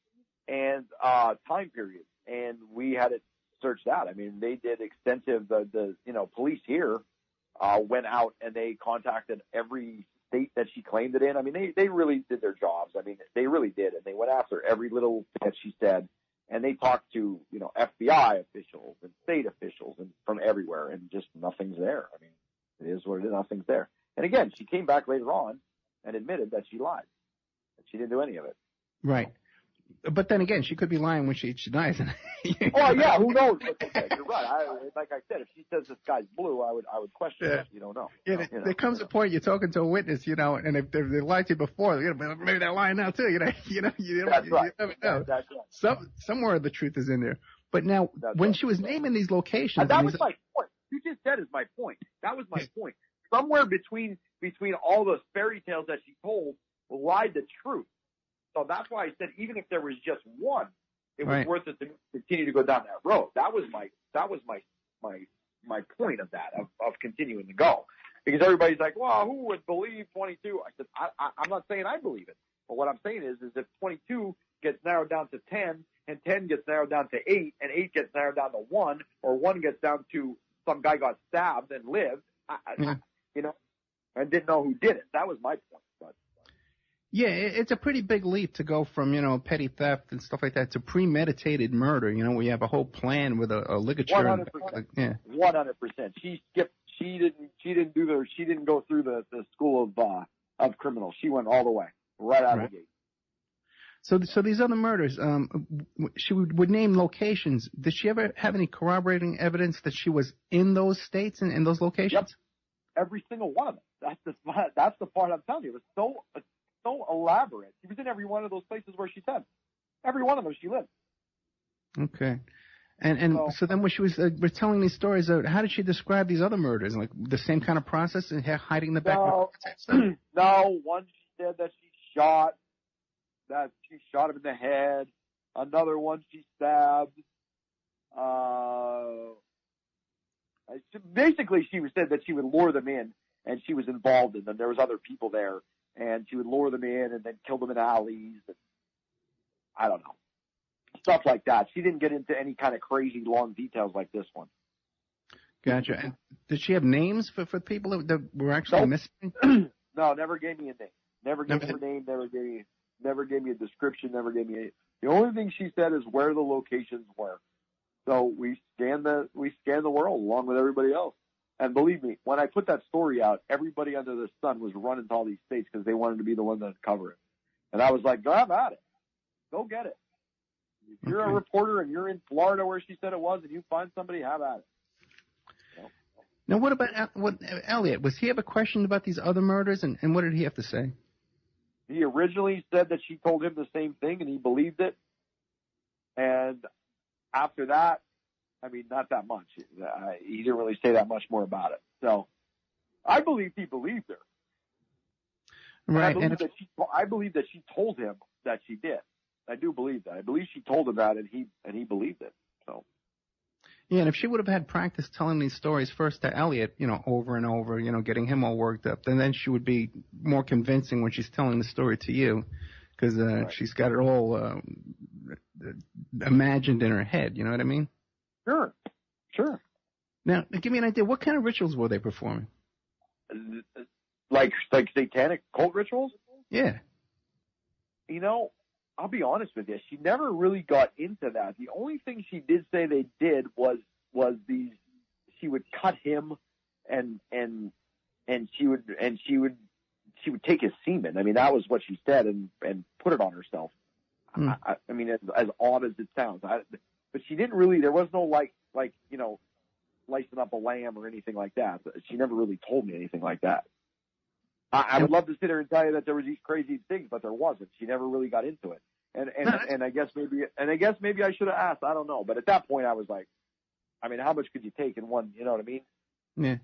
and time periods, and we had it searched out. I mean, they did extensive. The police here went out and they contacted every state that she claimed it in. I mean, they really did their jobs. I mean, they really did, and they went after every little thing that she said. And they talked to, FBI officials and state officials and from everywhere, and just nothing's there. I mean, it is what it is. Nothing's there. And again, she came back later on and admitted that she lied. That she didn't do any of it. Right. But then again, she could be lying when she dies. Oh yeah, who knows? You're right. Like I said, if she says the sky's blue, I would question it. You don't know. Yeah, there comes a point you're talking to a witness, and if they lied to you before, maybe they're lying now too. You That's right. never know. That's right. Somewhere the truth is in there. But now, when she was naming these locations, that was my point. You just said is my point. That was my point. Somewhere between all those fairy tales that she told lied the truth. So that's why I said even if there was just one, it was worth it to continue to go down that road. That was my point of that, of continuing to go. Because everybody's like, well, who would believe 22? I said, I'm not saying I believe it. But what I'm saying is if 22 gets narrowed down to 10, and 10 gets narrowed down to 8, and 8 gets narrowed down to 1, or 1 gets down to some guy got stabbed and lived, and didn't know who did it. That was my point. But, yeah, it's a pretty big leap to go from, petty theft and stuff like that to premeditated murder, where you have a whole plan with a ligature. 100%. Yeah. 100%. She didn't go through the school of criminals. She went all the way, right out of the gate. So these other murders, she would name locations. Did she ever have any corroborating evidence that she was in those states and in those locations? Yep. Every single one of them. That's the part I'm telling you. It was so elaborate. She was in every one of those places where she said. Every one of them she lived. Okay. And so then when she was telling these stories, how did she describe these other murders? Like the same kind of process and hiding in the back? No, one she said that she shot him in the head. Another one she stabbed. Basically, she said that she would lure them in, and she was involved in them. There was other people there, and she would lure them in and then kill them in alleys. And, I don't know. Stuff like that. She didn't get into any kind of crazy long details like this one. Gotcha. And did she have names for people that were actually missing? No, never gave me a name. Never gave me a name. Never gave me a description. Never gave me the only thing she said is where the locations were. So we scanned the world along with everybody else. And believe me, when I put that story out, everybody under the sun was running to all these states because they wanted to be the one to cover it. And I was like, go have at it. Go get it. If you're a reporter and you're in Florida where she said it was, and you find somebody, have at it. You know? Now, what about Elytte? Was he ever questioned about these other murders, and what did he have to say? He originally said that she told him the same thing, and he believed it. And after that, I mean, not that much. He didn't really say that much more about it. So I believe he believed her. Right. I believe that she told him that she did. I do believe that. I believe she told him that, and he believed it. So. Yeah, and if she would have had practice telling these stories first to Elytte, over and over, getting him all worked up, then she would be more convincing when she's telling the story to you, because she's got it all imagined in her head. You know what I mean? Sure. Now, give me an idea. What kind of rituals were they performing? Like satanic cult rituals? Yeah. I'll be honest with you. She never really got into that. The only thing she did say they did was these. She would cut him, and she would take his semen. I mean, that was what she said, and put it on herself. I mean, as odd as it sounds, but she didn't really. There was no like slicing up a lamb or anything like that. She never really told me anything like that. I would love to sit there and tell you that there was these crazy things, but there wasn't. She never really got into it. And I guess maybe I should have asked. I don't know. But at that point, I was like, I mean, how much could you take in one? You know what I mean? Yeah.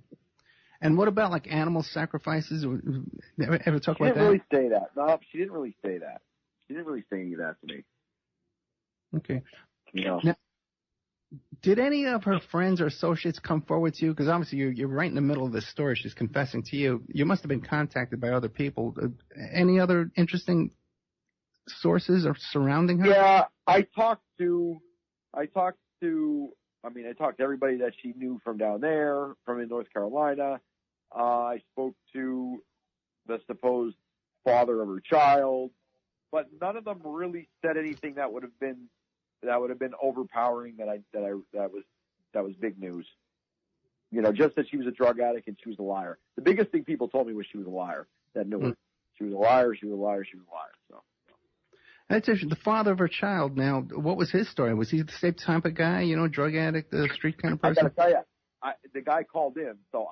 And what about like animal sacrifices? Ever talk about that? She didn't really say that. No, she didn't really say that. She didn't really say any of that to me. Okay. Now, did any of her friends or associates come forward to you? Because obviously you're right in the middle of this story. She's confessing to you. You must have been contacted by other people. Any other interesting sources or surrounding her? Yeah, I talked to everybody that she knew from down there, from in North Carolina. I spoke to the supposed father of her child, but none of them really said anything that would have been overpowering. That was big news. Just that she was a drug addict and she was a liar. The biggest thing people told me was she was a liar. That knew her. She was a liar. She was a liar. She was a liar. So. That's interesting. The father of her child. Now, what was his story? Was he the same type of guy? Drug addict, the street kind of person? I gotta tell you, the guy called in, so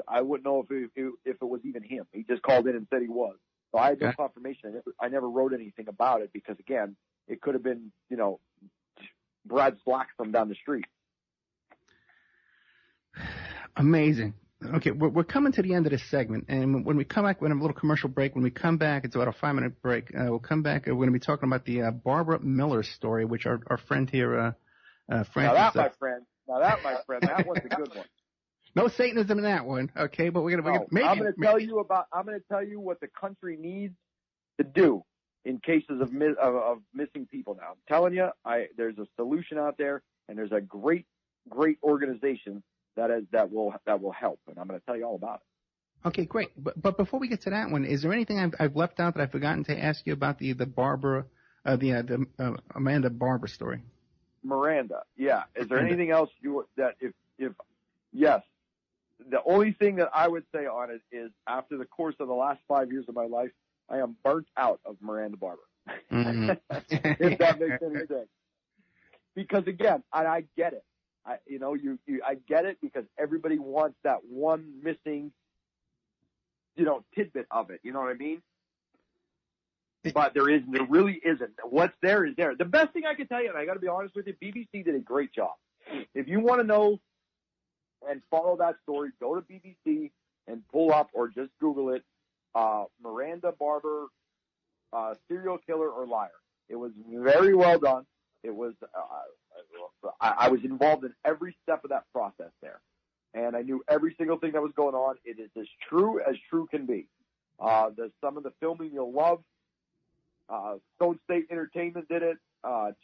I wouldn't know if it was even him. He just called in and said he was. So I had no confirmation. I never wrote anything about it because, again, it could have been, Brad Slack from down the street. Amazing. Okay, we're coming to the end of this segment, and when we come back, we're going to have a little commercial break. When we come back, it's about a 5-minute break. We'll come back, we're going to be talking about the Barbara Miller story, which our friend here, Francis... Now that, my friend, that one's a good one. No Satanism in that one, okay, but I'm going to tell you what the country needs to do in cases of missing people now. I'm telling you, there's a solution out there, and there's a great organization that will help, and I'm going to tell you all about it. Okay, great. But before we get to that one, is there anything I've left out that I've forgotten to ask you about the Barbara, the Amanda Barbour story? Miranda, yeah. Is there anything else if yes? The only thing that I would say on it is, after the course of the last 5 years of my life, I am burnt out of Miranda Barbour. Mm-hmm. If that makes any sense. Because again, and I get it. I get it, because everybody wants that one missing, tidbit of it. You know what I mean? But there really isn't. What's there is there. The best thing I can tell you, and I got to be honest with you, BBC did a great job. If you want to know and follow that story, go to BBC and pull up, or just Google it, Miranda Barbour, serial killer or liar. It was very well done. It was. I was involved in every step of that process there, and I knew every single thing that was going on. It is as true can be. Some of the filming you'll love. Stone State Entertainment did it.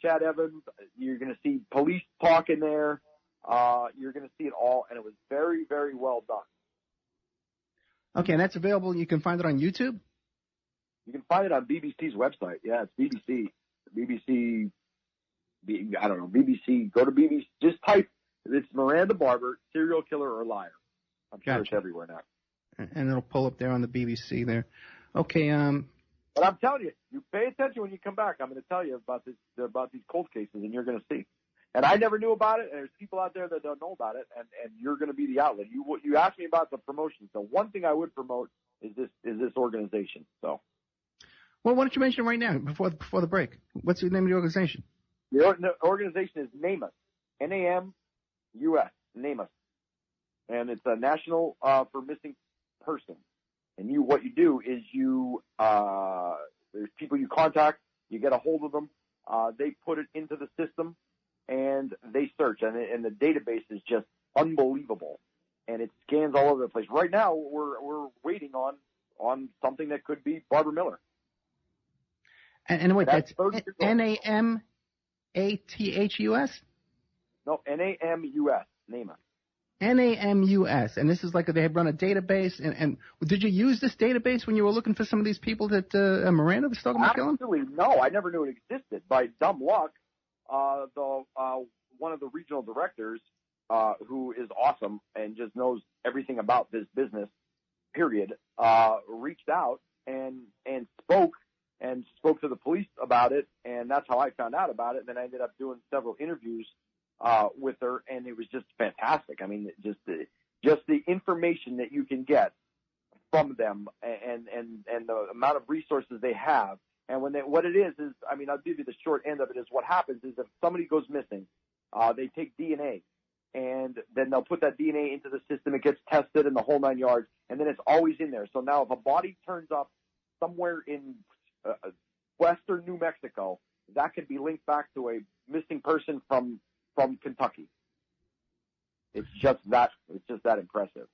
Chad Evans. You're going to see police talk in there. You're going to see it all, and it was very, very well done. Okay, and that's available. You can find it on YouTube? You can find it on BBC's website. Yeah, it's BBC. I don't know, BBC. Go to BBC. Just type. It's Miranda Barbour, serial killer or liar. I'm sure it's Gotcha. everywhere now. And it'll pull up there on the BBC there. Okay. But I'm telling you, you pay attention when you come back. I'm going to tell you about these cold cases, and you're going to see. And I never knew about it, and there's people out there that don't know about it, and you're going to be the outlet. You asked me about the promotion. So one thing I would promote is this organization. So. Well, why don't you mention it right now before the break? What's the name of the organization? The organization is NAMUS, NAMUS, NAMUS, and it's a national for missing person. And what you do is there's people you contact, you get a hold of them, they put it into the system, and they search, and the database is just unbelievable, and it scans all over the place. Right now, we're waiting on something that could be Barbara Miller. And wait, that's NAMATHUS? No, NAMUS, NAMUS. NAMUS, and this is like they have run a database. And did you use this database when you were looking for some of these people that Miranda was talking about killing? Absolutely no, I never knew it existed. By dumb luck, one of the regional directors, who is awesome and just knows everything about this business, period, reached out and spoke to the police about it, and that's how I found out about it. And then I ended up doing several interviews with her, and it was just fantastic. I mean, just the information that you can get from them, and the amount of resources they have. And what it is, I mean, I'll give you the short end of it. Is what happens is if somebody goes missing, they take DNA, and then they'll put that DNA into the system. It gets tested in the whole 9 yards, and then it's always in there. So now, if a body turns up somewhere in western New Mexico, that could be linked back to a missing person from Kentucky. It's just that impressive.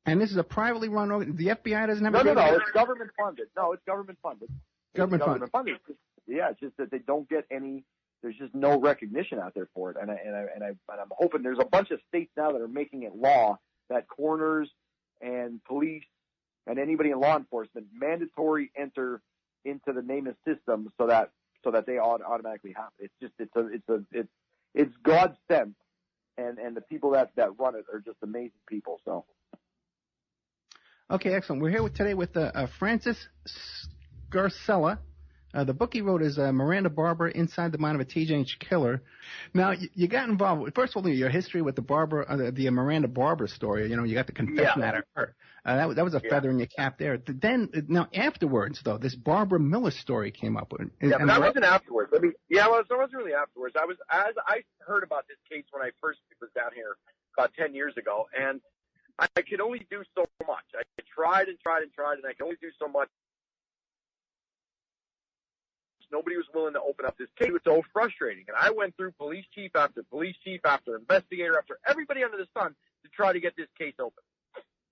And this is a privately run organization. The FBI doesn't have No, it's government funded. No, it's government funded. Government funded. It's just that they don't get any. There's just no recognition out there for it, and I'm hoping there's a bunch of states now that are making it law that coroners and police and anybody in law enforcement mandatory enter into the NAMUS system so that they automatically have it. It's God sent, and the people that run it are just amazing people. So. Okay, excellent. We're here today with Francis Scarcella. The book he wrote is Miranda Barbour, Inside the Mind of a Teenage Killer. Now, you got involved. First of all, your history with the Miranda Barbour story. You know, you got the confession out of her. That was a feather in your cap there. Then, now afterwards, though, this Barbara Miller story came up. Yeah, but that wasn't afterwards. It wasn't really afterwards. I heard about this case when I first was down here about 10 years ago, and I could only do so much. I tried, and I could only do so much. Nobody was willing to open up this case. It was so frustrating. And I went through police chief after investigator after everybody under the sun to try to get this case open.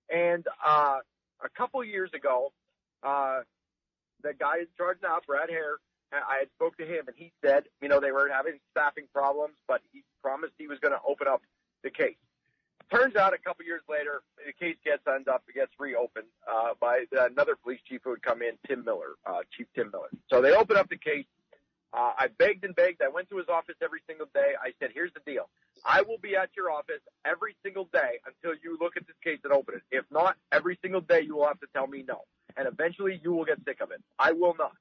And a couple years ago, the guy in charge now, Brad Hare, I had spoke to him, and he said, they were having staffing problems, but he promised he was going to open up the case. Turns out a couple years later, the case gets reopened by another police chief who would come in, Chief Tim Miller. So they open up the case. I begged and begged. I went to his office every single day. I said, here's the deal. I will be at your office every single day until you look at this case and open it. If not, every single day you will have to tell me no. And eventually you will get sick of it. I will not.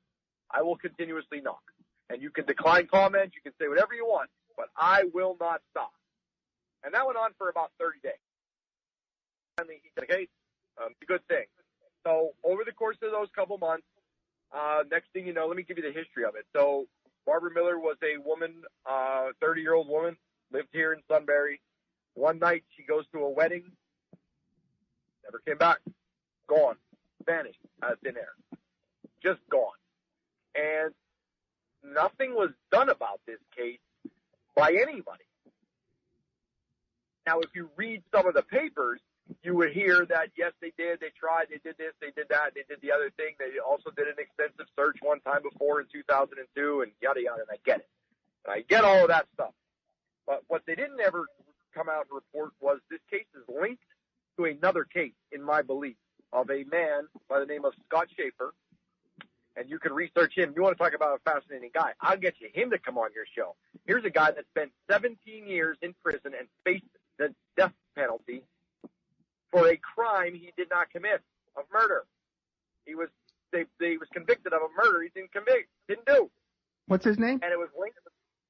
I will continuously knock. And you can decline comments. You can say whatever you want, but I will not stop. And that went on for about 30 days. Finally, he said, okay, it's a good thing. So over the course of those couple months, next thing you know, let me give you the history of it. So Barbara Miller was a woman, 30-year-old woman, lived here in Sunbury. One night she goes to a wedding, never came back, gone, vanished out of thin air, just gone. And nothing was done about this case by anybody. Now, if you read some of the papers, you would hear that, yes, they did, they tried, they did this, they did that, they did the other thing. They also did an extensive search one time before in 2002 and yada, yada, and I get it. And I get all of that stuff. But what they didn't ever come out and report was this case is linked to another case, in my belief, of a man by the name of Scott Schaefer. And you can research him. You want to talk about a fascinating guy. I'll get you him to come on your show. Here's a guy that spent 17 years in prison and faced the crime he did not commit of murder. He was convicted of a murder he didn't do. What's his name? And it was linked.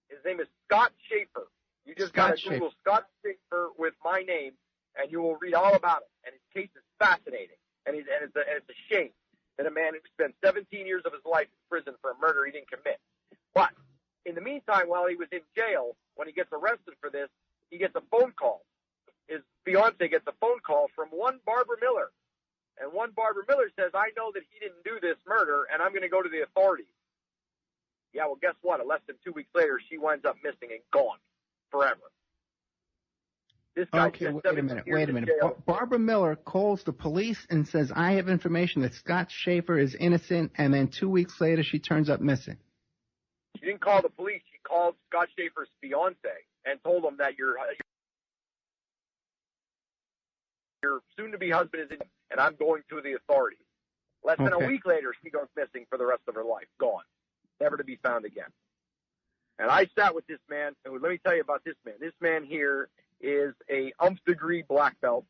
His name is Scott Schaefer. You just got to Google Scott Schaefer with my name, and you will read all about it. And his case is fascinating. And it's a shame that a man who spent 17 years of his life in prison for a murder he didn't commit. But in the meantime, while he was in jail, when he gets arrested for this, he gets a phone call. His fiance gets a phone call from one Barbara Miller. And one Barbara Miller says, I know that he didn't do this murder, and I'm going to go to the authorities. Yeah, well, guess what? Less than 2 weeks later, she winds up missing and gone forever. This guy wait a minute. Barbara Miller calls the police and says, I have information that Scott Schaefer is innocent, and then 2 weeks later, she turns up missing. She didn't call the police. She called Scott Schaefer's fiance and told him that your soon-to-be husband is in, and I'm going to the authorities. Less than a week later, she goes missing for the rest of her life. Gone. Never to be found again. And I sat with this man, and let me tell you about this man. This man here is a degree black belt.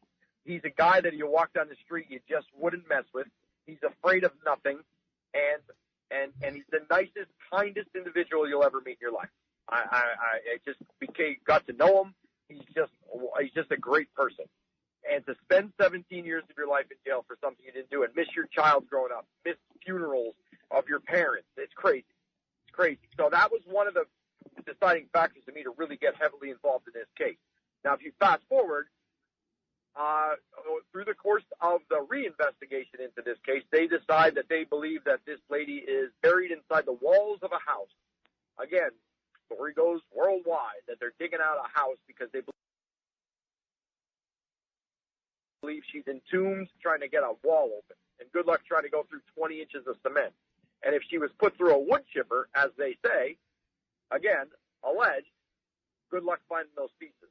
He's a guy that you walk down the street, you just wouldn't mess with. He's afraid of nothing, and he's the nicest, kindest individual you'll ever meet in your life. I just got to know him. He's just a great person. And to spend 17 years of your life in jail for something you didn't do and miss your child growing up, miss funerals of your parents, it's crazy. It's crazy. So that was one of the deciding factors to me to really get heavily involved in this case. Now, if you fast forward, through the course of the reinvestigation into this case, they decide that they believe that this lady is buried inside the walls of a house. Again, story goes worldwide that they're digging out a house because they believe she's entombed trying to get a wall open. And good luck trying to go through 20 inches of cement. And if she was put through a wood chipper, as they say, again, alleged, good luck finding those pieces.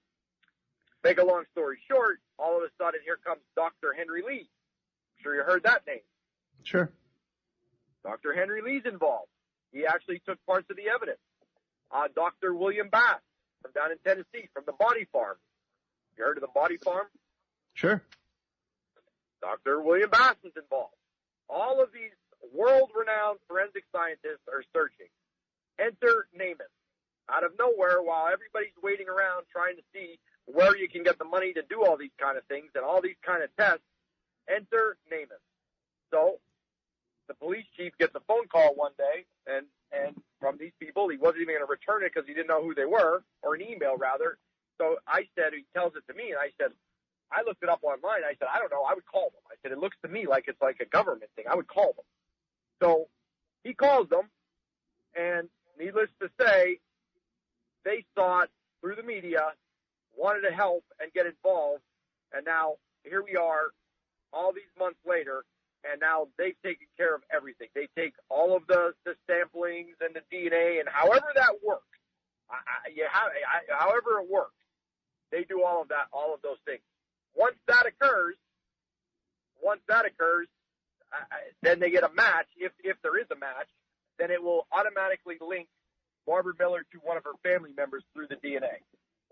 Make a long story short, all of a sudden, here comes Dr. Henry Lee. I'm sure you heard that name. Sure. Dr. Henry Lee's involved. He actually took parts of the evidence. Dr. William Bass from down in Tennessee, from the Body Farm. You heard of the Body Farm? Sure. Dr. William Bass is involved. All of these world-renowned forensic scientists are searching. Enter Namath. Out of nowhere, while everybody's waiting around trying to see where you can get the money to do all these kind of things and all these kind of tests, enter Namath. So the police chief gets a phone call one day and from these people. He wasn't even going to return it because he didn't know who they were, or an email rather. So I said, he tells it to me, and I said, I looked it up online. I said, I don't know. I would call them. I said, it looks to me like it's like a government thing. I would call them. So he calls them, and needless to say, they saw it through the media, wanted to help and get involved, and now here we are all these months later, and now they've taken care of everything. They take all of the samplings and the DNA, and however that works, however it works, they do all of that, all of those things. Once that occurs, then they get a match. If there is a match, then it will automatically link Barbara Miller to one of her family members through the DNA.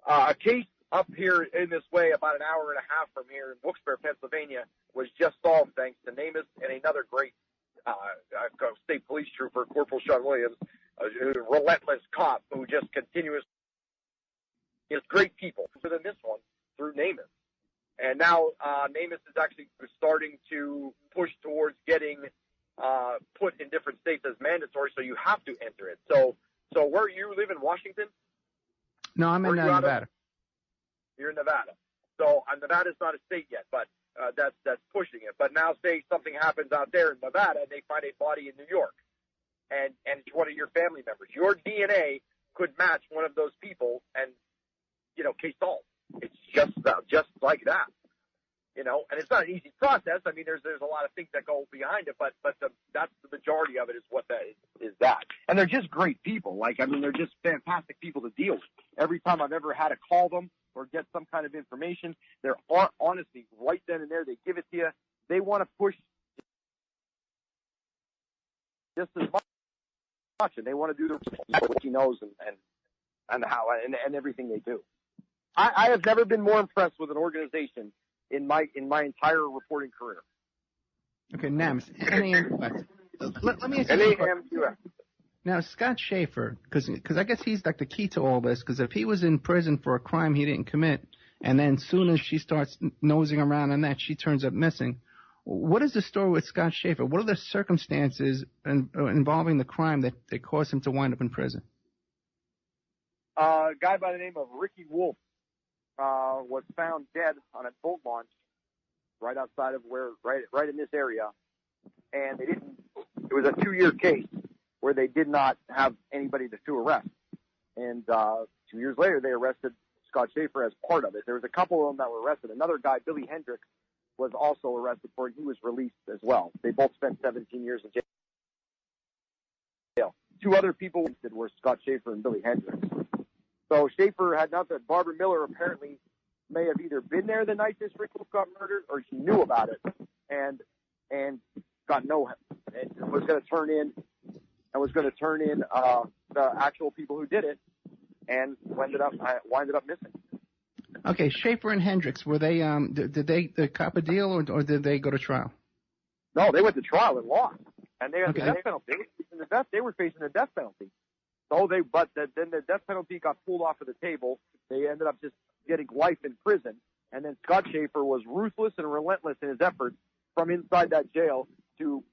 A case up here in this way, about an hour and a half from here in Wilkes-Barre, Pennsylvania, was just solved thanks to Namath and another great state police trooper, Corporal Sean Williams, a relentless cop who just continuously is great people. Other than this one, through Namath. And now Namath is actually starting to push towards getting put in different states as mandatory, so you have to enter it. So where you live in Washington? No, I'm in Nevada. You're in Nevada. So Nevada's not a state yet, but that's pushing it. But now say something happens out there in Nevada, and they find a body in New York, and it's one of your family members. Your DNA could match one of those people, and, case solved. It's just like that, and it's not an easy process. I mean, there's a lot of things that go behind it, but that's the majority of it is what that is that. And they're just great people. They're just fantastic people to deal with. Every time I've ever had to call them or get some kind of information, they're honestly right then and there. They give it to you. They want to push just as much, and they want to do what he knows and how and everything they do. I have never been more impressed with an organization in my entire reporting career. Okay, NAMS, NAMUS. Let me ask you NAMUS. Now, Scott Schaefer, because I guess he's like the key to all this, because if he was in prison for a crime he didn't commit, and then soon as she starts nosing around on that, she turns up missing. What is the story with Scott Schaefer? What are the circumstances involving the crime that caused him to wind up in prison? A guy by the name of Ricky Wolf was found dead on a boat launch right outside of right in this area, and it was a 2-year case where they did not have anybody to arrest. And 2 years later, they arrested Scott Schaefer as part of it. There was a couple of them that were arrested. Another guy, Billy Hendricks, was also arrested for it. He was released as well. They both spent 17 years in jail. 2 other people were Scott Schaefer and Billy Hendricks. So Schaefer had nothing. Barbara Miller apparently may have either been there the night this Rick Wolf got murdered, or she knew about it and got and was going to turn in the actual people who did it, and winded up missing. Okay, Schaefer and Hendricks, were they did they cop a deal or did they go to trial? No, they went to trial and lost, and they had the death penalty. They were facing the death penalty. So then the death penalty got pulled off of the table. They ended up just getting life in prison, and then Scott Schaefer was ruthless and relentless in his efforts from inside that jail to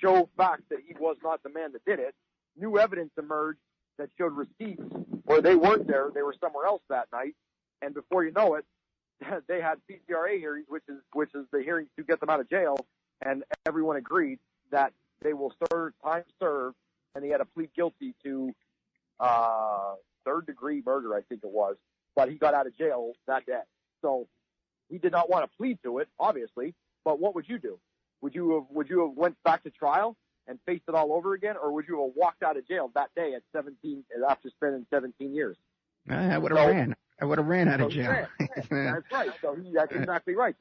show facts that he was not the man that did it. New evidence emerged that showed receipts where they weren't there. They were somewhere else that night. And before you know it, they had PCRA hearings, which is the hearings to get them out of jail. And everyone agreed that they will serve time served. And he had to plead guilty to, 3rd-degree murder, I think it was. But he got out of jail that day. So he did not want to plead to it, obviously. But what would you do? Would you have went back to trial and faced it all over again, or would you have walked out of jail that day at 17 after spending 17 years? I would have ran. I would have ran out of jail. That's right. That's exactly right.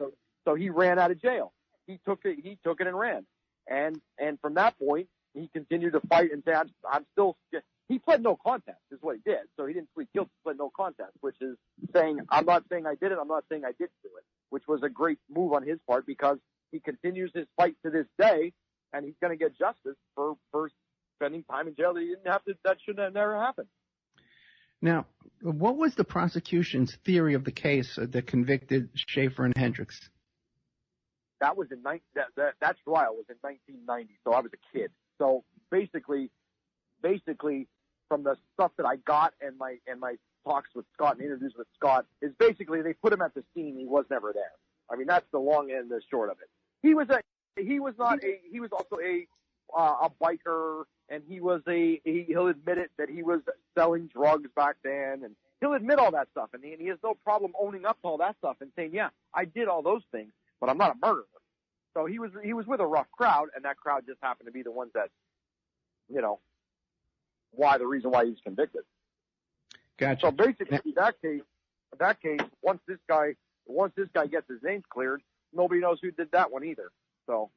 So he ran out of jail. He took it and ran. And from that point, he continued to fight and say, I'm still. He pled no contest, is what he did. So he didn't plead guilty, pled no contest, which is saying, I'm not saying I did it. I'm not saying I didn't do it, which was a great move on his part because he continues his fight to this day, and he's going to get justice for spending time in jail that he didn't have to. That should have never happened. Now, what was the prosecution's theory of the case that convicted Schaefer and Hendricks? That was that trial was in 1990, so I was a kid. So basically, from the stuff that I got and my talks with Scott and interviews with Scott, is basically they put him at the scene. He was never there. I mean, that's the long end and the short of it. He was also a biker, and he'll admit it that he was selling drugs back then, and he'll admit all that stuff, and he has no problem owning up to all that stuff and saying, yeah, I did all those things, but I'm not a murderer. So he was with a rough crowd, and that crowd just happened to be the ones that, the reason why he was convicted. Gotcha. So basically, that case, once this guy gets his names cleared, nobody knows who did that one either. So.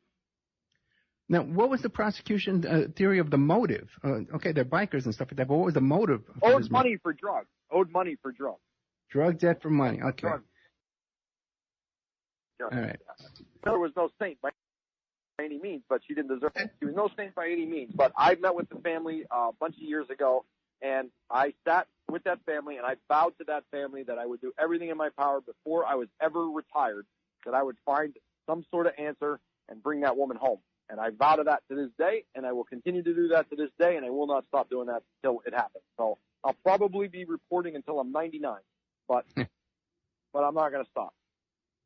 Now, what was the prosecution theory of the motive? Okay, they're bikers and stuff like that, but what was the motive? Owed money for drugs. Drug debt for money. Okay. All right. There was no saint by any means, but she didn't deserve it. She was no saint by any means. But I met with the family a bunch of years ago, and I sat with that family, and I vowed to that family that I would do everything in my power before I was ever retired, that I would find some sort of answer and bring that woman home. And I vow to that to this day, and I will continue to do that to this day, and I will not stop doing that until it happens. So I'll probably be reporting until I'm 99, but I'm not going to stop.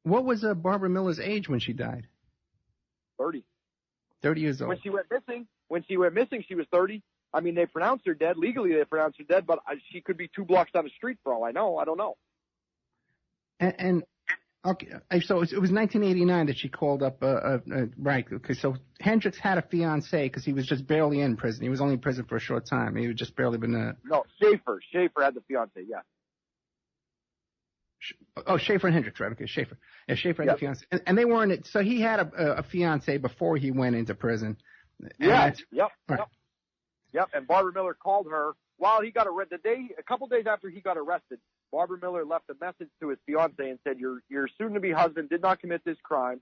What was Barbara Miller's age when she died? 30. 30 years old. When she went missing, she was 30. I mean, they pronounced her dead. Legally, they pronounced her dead, but she could be 2 blocks down the street for all I know. I don't know. And okay, so it was 1989 that she called up, right, okay, so Hendricks had a fiancé because he was just barely in prison. He was only in prison for a short time. He had just barely been No, Schaefer had the fiancé, yeah. Oh, Schaefer and Hendricks, right, okay, Schaefer. Yeah, Schaefer had a fiancé. And they weren't, so he had a fiancé before he went into prison. Yeah, yep. And Barbara Miller called her while he got arrested. A couple days after he got arrested, Barbara Miller left a message to his fiance and said, your soon-to-be husband did not commit this crime.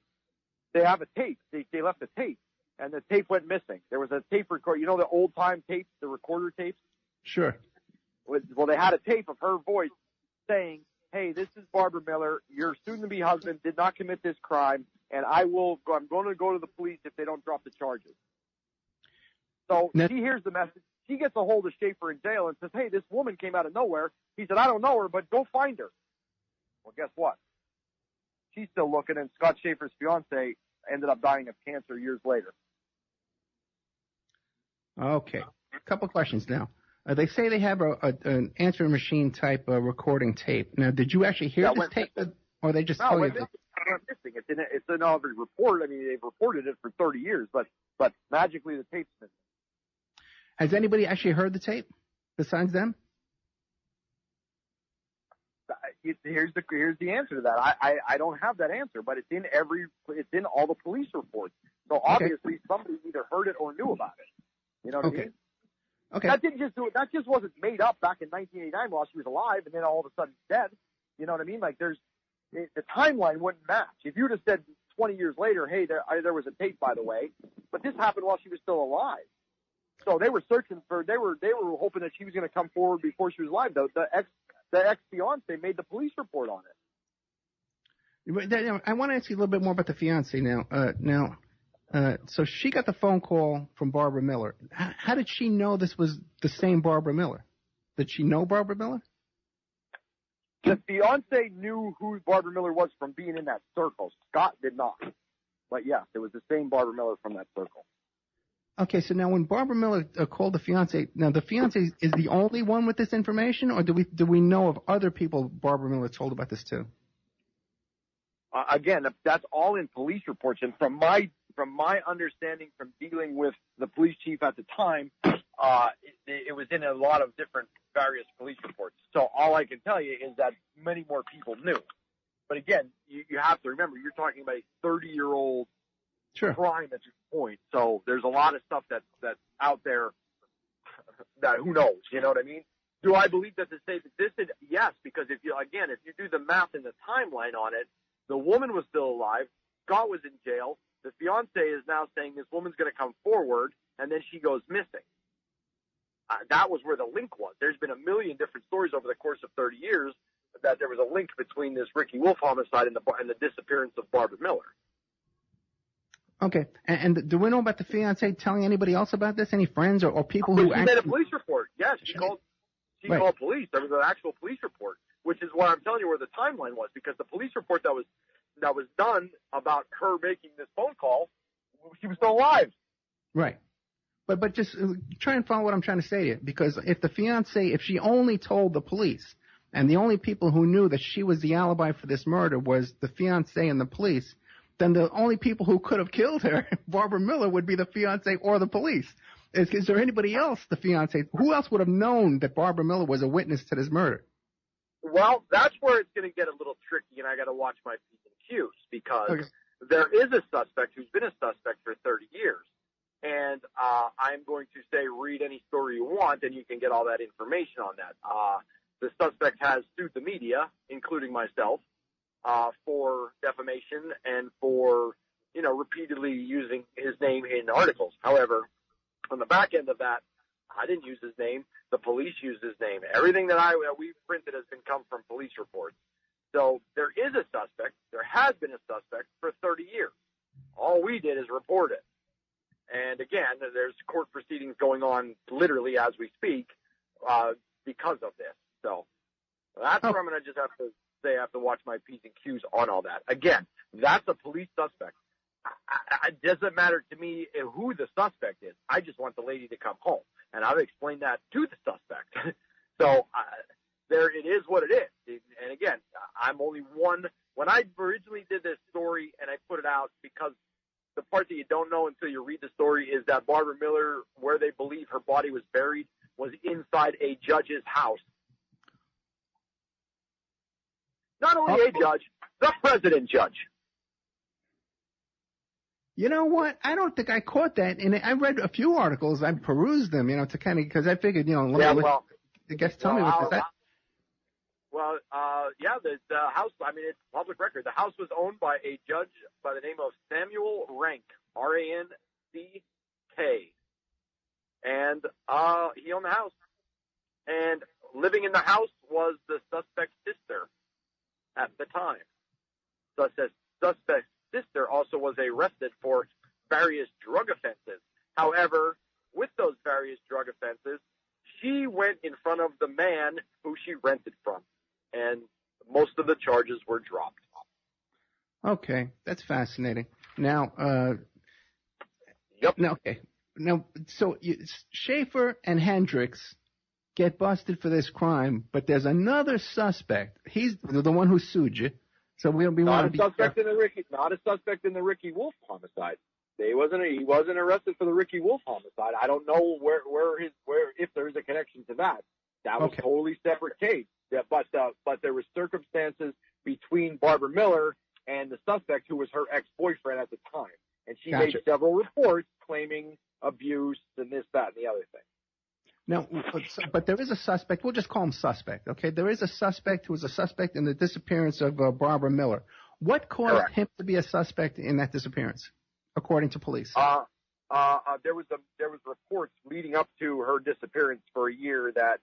They have a tape. They left a tape, and the tape went missing. There was a tape record. You know the old-time tapes, the recorder tapes? Sure. Well, they had a tape of her voice saying, hey, this is Barbara Miller. Your soon-to-be husband did not commit this crime, and I'm going to go to the police if they don't drop the charges. So she hears the message. She gets a hold of Schaefer in jail and says, hey, this woman came out of nowhere. He said, I don't know her, but go find her. Well, guess what? She's still looking, and Scott Schaefer's fiance ended up dying of cancer years later. Okay. A couple questions now. They say they have an answering machine type recording tape. Now, did you actually hear this tape, or they just tell you? No, it's missing. It's in every report. I mean, they've reported it for 30 years, but magically the tape's missing. Has anybody actually heard the tape besides them? Here's the answer to that. I don't have that answer, but it's in all the police reports. So obviously somebody either heard it or knew about it. You know what I mean? Okay. That just wasn't made up back in 1989 while she was alive, and then all of a sudden dead. You know what I mean? Like the timeline wouldn't match. If you'd have said 20 years later, hey, there was a tape, by the way, but this happened while she was still alive. So they were searching for. They were hoping that she was going to come forward before she was alive. Though the ex-fiance made the police report on it. I want to ask you a little bit more about the fiance now. So she got the phone call from Barbara Miller. How did she know this was the same Barbara Miller? Did she know Barbara Miller? The fiance knew who Barbara Miller was from being in that circle. Scott did not. But yes, it was the same Barbara Miller from that circle. Okay, so now when Barbara Miller called the fiance, now the fiance is the only one with this information, or do we know of other people Barbara Miller told about this too? Again, that's all in police reports, and from my understanding from dealing with the police chief at the time, it was in a lot of different various police reports. So all I can tell you is that many more people knew. But again, you have to remember, you're talking about a 30-year-old crime at this point. So there's a lot of stuff that's out there that who knows, you know what I mean? Do I believe that the tape existed? Yes, because if you do the math and the timeline on it, the woman was still alive, Scott was in jail, the fiance is now saying this woman's going to come forward, and then she goes missing. That was where the link was. There's been a million different stories over the course of 30 years that there was a link between this Ricky Wolf homicide and the disappearance of Barbara Miller. Okay, and do we know about the fiance telling anybody else about this? Any friends or people who actually made a police report? Yes, she called police. There was an actual police report, which is why I'm telling you where the timeline was, because the police report that was done about her making this phone call, she was still alive. Right. But just try and follow what I'm trying to say to you, because if she only told the police, and the only people who knew that she was the alibi for this murder was the fiance and the police, then the only people who could have killed her, Barbara Miller, would be the fiance or the police. Is there anybody else, the fiance? Who else would have known that Barbara Miller was a witness to this murder? Well, that's where it's going to get a little tricky, and I got to watch my P's and Q's, because there is a suspect who's been a suspect for 30 years. And I'm going to say read any story you want, and you can get all that information on that. The suspect has sued the media, including myself, for defamation and for, repeatedly using his name in articles. However, on the back end of that, I didn't use his name. The police used his name. Everything that we've printed has come from police reports. So there is a suspect. There has been a suspect for 30 years. All we did is report it. And again, there's court proceedings going on literally as we speak because of this. So that's where I'm going to just have to say I have to watch my P's and Q's on all that. Again, that's a police suspect. It doesn't matter to me who the suspect is. I just want the lady to come home. And I've explained that to the suspect. So there it is what it is. And again, I'm only one. When I originally did this story and I put it out, because the part that you don't know until you read the story is that Barbara Miller, where they believe her body was buried, was inside a judge's house. Not only a judge, the president judge. You know what? I don't think I caught that. And I read a few articles. I perused them, to kind of, because I figured, tell me what this. Well, yeah, the house, I mean, it's public record. The house was owned by a judge by the name of Samuel Rank, R-A-N-C-K. And he owned the house. And living in the house was the suspect's sister at the time. The suspect's sister also was arrested for various drug offenses. However, with those various drug offenses, she went in front of the man who she rented from, and most of the charges were dropped. Okay, that's fascinating. Now, Yep. Now, so Schaefer and Hendricks get busted for this crime, but there's another suspect. He's the one who sued you. So we want to be not a suspect in the Ricky Wolf homicide. He wasn't arrested for the Ricky Wolf homicide. I don't know if there is a connection to that. That was a totally separate case. Yeah, but there were circumstances between Barbara Miller and the suspect, who was her ex-boyfriend at the time, and she made several reports claiming abuse and this, that, and the other thing. Now, but there is a suspect. We'll just call him suspect, okay? There is a suspect who was a suspect in the disappearance of Barbara Miller. What caused him to be a suspect in that disappearance, according to police? There was reports leading up to her disappearance for a year that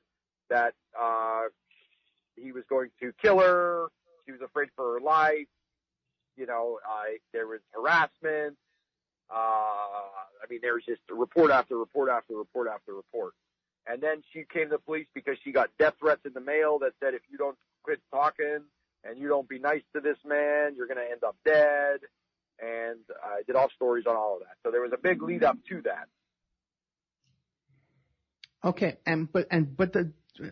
he was going to kill her. She was afraid for her life. You know, there was harassment. I mean, there was just report after report after report after report. And then she came to the police because she got death threats in the mail that said, if you don't quit talking and you don't be nice to this man, you're going to end up dead. And I did all stories on all of that. So there was a big lead up to that. Okay.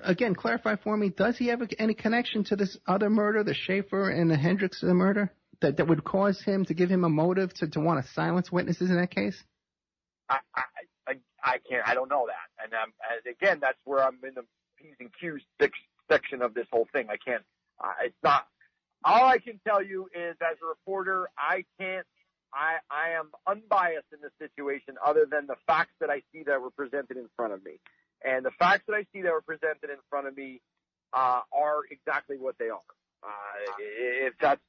Again, clarify for me, does he have any connection to this other murder, the Schaefer and the Hendricks murder, that would cause him to give him a motive to want to silence witnesses in that case? I can't. I don't know that. And again, that's where I'm in the P's and Q's section of this whole thing. I can't. It's not. All I can tell you is, as a reporter, I am unbiased in this situation, other than the facts that I see that were presented in front of me. And the facts that I see that were presented in front of me are exactly what they are. If that's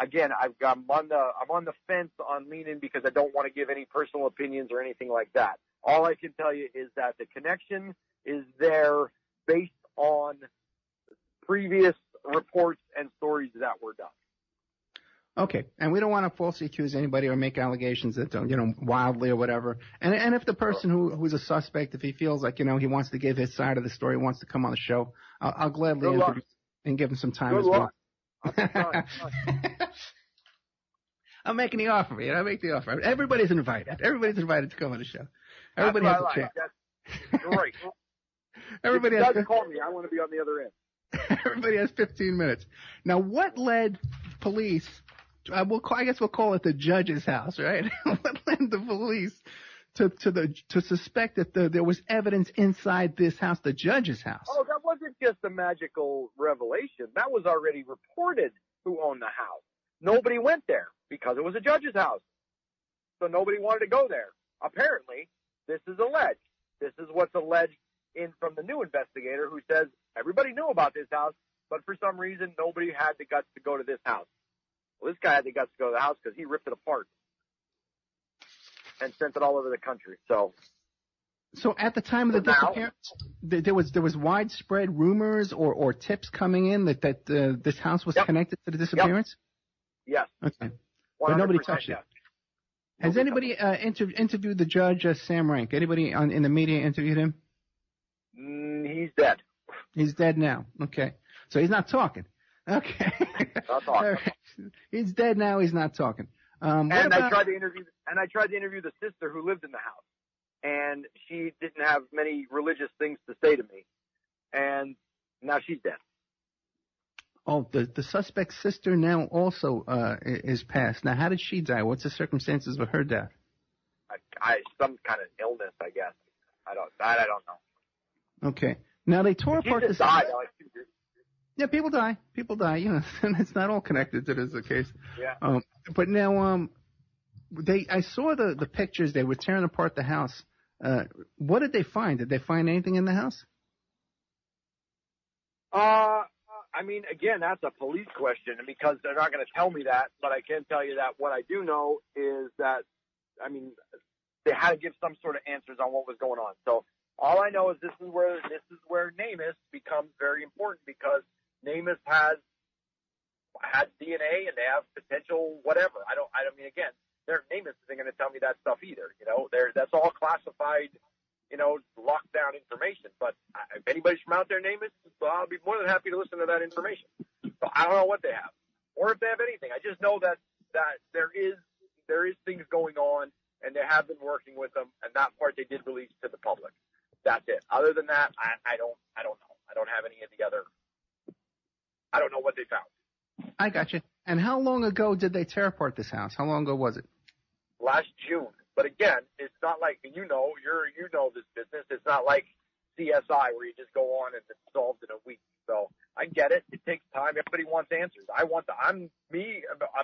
again, I'm on the fence on leaning, because I don't want to give any personal opinions or anything like that. All I can tell you is that the connection is there based on previous reports and stories that were done. Okay, and we don't want to falsely accuse anybody or make allegations that don't, wildly or whatever. And if the person who's a suspect, if he feels like, he wants to give his side of the story, wants to come on the show, I'll gladly introduce and give him some time as well. I'm making the offer, I make the offer. Everybody's invited. Everybody's invited to come on the show. Everybody has a chance. That's great. Everybody has to call me. I want to be on the other end. Everybody has 15 minutes. Now, what led police? I guess we'll call it the judge's house, right? What led the police to suspect that there was evidence inside this house, the judge's house? Oh, that wasn't just a magical revelation. That was already reported who owned the house. Nobody went there because it was a judge's house. So nobody wanted to go there. Apparently, this is alleged. This is what's alleged from the new investigator, who says everybody knew about this house, but for some reason nobody had the guts to go to this house. Well, this guy had the guts to go to the house because he ripped it apart and sent it all over the country. So at the time of the disappearance, there was widespread rumors or tips coming in that this house was connected to the disappearance? Yes. Okay. But nobody touched it. Has anybody interviewed the judge, Sam Rank? Anybody in the media interviewed him? He's dead. He's dead now. Okay. So he's not talking. Okay. Not talking. He's dead now. He's not talking. I tried to interview the sister who lived in the house, and she didn't have many religious things to say to me, and now she's dead. Oh, the suspect's sister now also is passed. Now, how did she die? What's the circumstances of her death? Some kind of illness, I guess. I don't know. Okay. Now they tore apart the died. Yeah, people die. People die. It's not all connected to this case. Yeah. But now, I saw the pictures. They were tearing apart the house. What did they find? Did they find anything in the house? I mean, again, that's a police question because they're not going to tell me that, but I can tell you that what I do know is that, I mean, they had to give some sort of answers on what was going on. So all I know is this is where NamUs becomes very important because NamUs has DNA and they have potential whatever. I mean, again, their NamUs isn't going to tell me that stuff either. You know, that's all classified, you know, locked down information. But if anybody's from out there, NamUs, I'll be more than happy to listen to that information. So I don't know what they have or if they have anything. I just know that there is things going on and they have been working with them, and that part they did release to the public. That's it. Other than that, I don't know. I don't have any of the other. I don't know what they found. I got you. And how long ago did they tear apart this house? How long ago was it? Last June. But again, it's not like you know this business. It's not like CSI where you just go on and it's solved in a week. So I get it. It takes time. Everybody wants answers.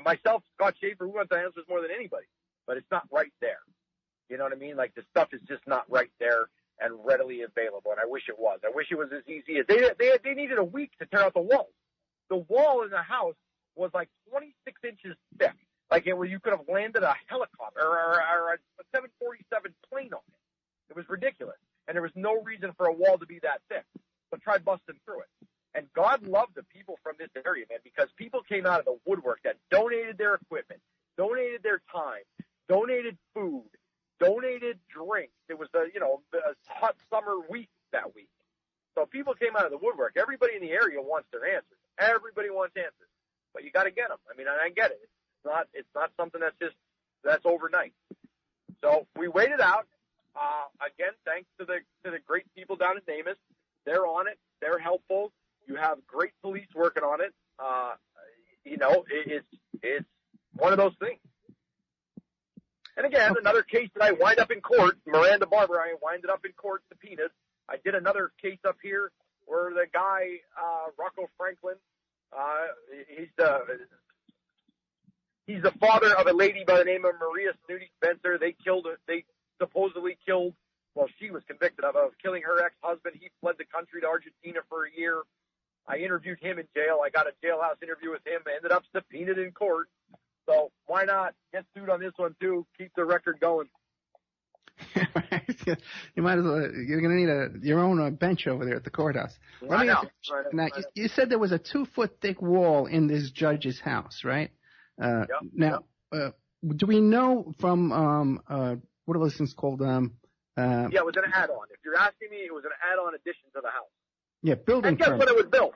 Myself, Scott Schaefer, who wants the answers more than anybody. But it's not right there. You know what I mean? Like the stuff is just not right there and readily available. And I wish it was. I wish it was as easy as they needed a week to tear out the walls. The wall in the house was like 26 inches thick. Like you could have landed a helicopter or a 747 plane on it. It was ridiculous. And there was no reason for a wall to be that thick. But try busting through it. And God loved the people from this area, man, because people came out of the woodwork that donated their equipment, donated their time, donated food, donated drinks. It was a hot summer week that week. So people came out of the woodwork. Everybody in the area wants their answers. Everybody wants answers. But you got to get them. I mean, I get it. It's not something that's overnight. So we waited out. Again, thanks to the great people down at NamUs. They're on it. They're helpful. You have great police working on it. It's one of those things. And again, another case that I wind up in court, Miranda Barbour, I winded up in court subpoenaed. I did another case up here where the guy, Rocco Franklin, he's the father of a lady by the name of Maria Snooty Spencer. They supposedly killed, well, she was convicted of killing her ex-husband. He fled the country to Argentina for a year. I interviewed him in jail. I got a jailhouse interview with him. I ended up subpoenaed in court. So why not get sued on this one too? Keep the record going. You might as well. You're going to need your own bench over there at the courtrouse. Now, you said there was a 2-foot thick wall in this judge's house, right? Yep. Now, do we know from what are those things called? Yeah, it was an add-on. If you're asking me, it was an add-on addition to the house. Yeah, building. And guess when it was built?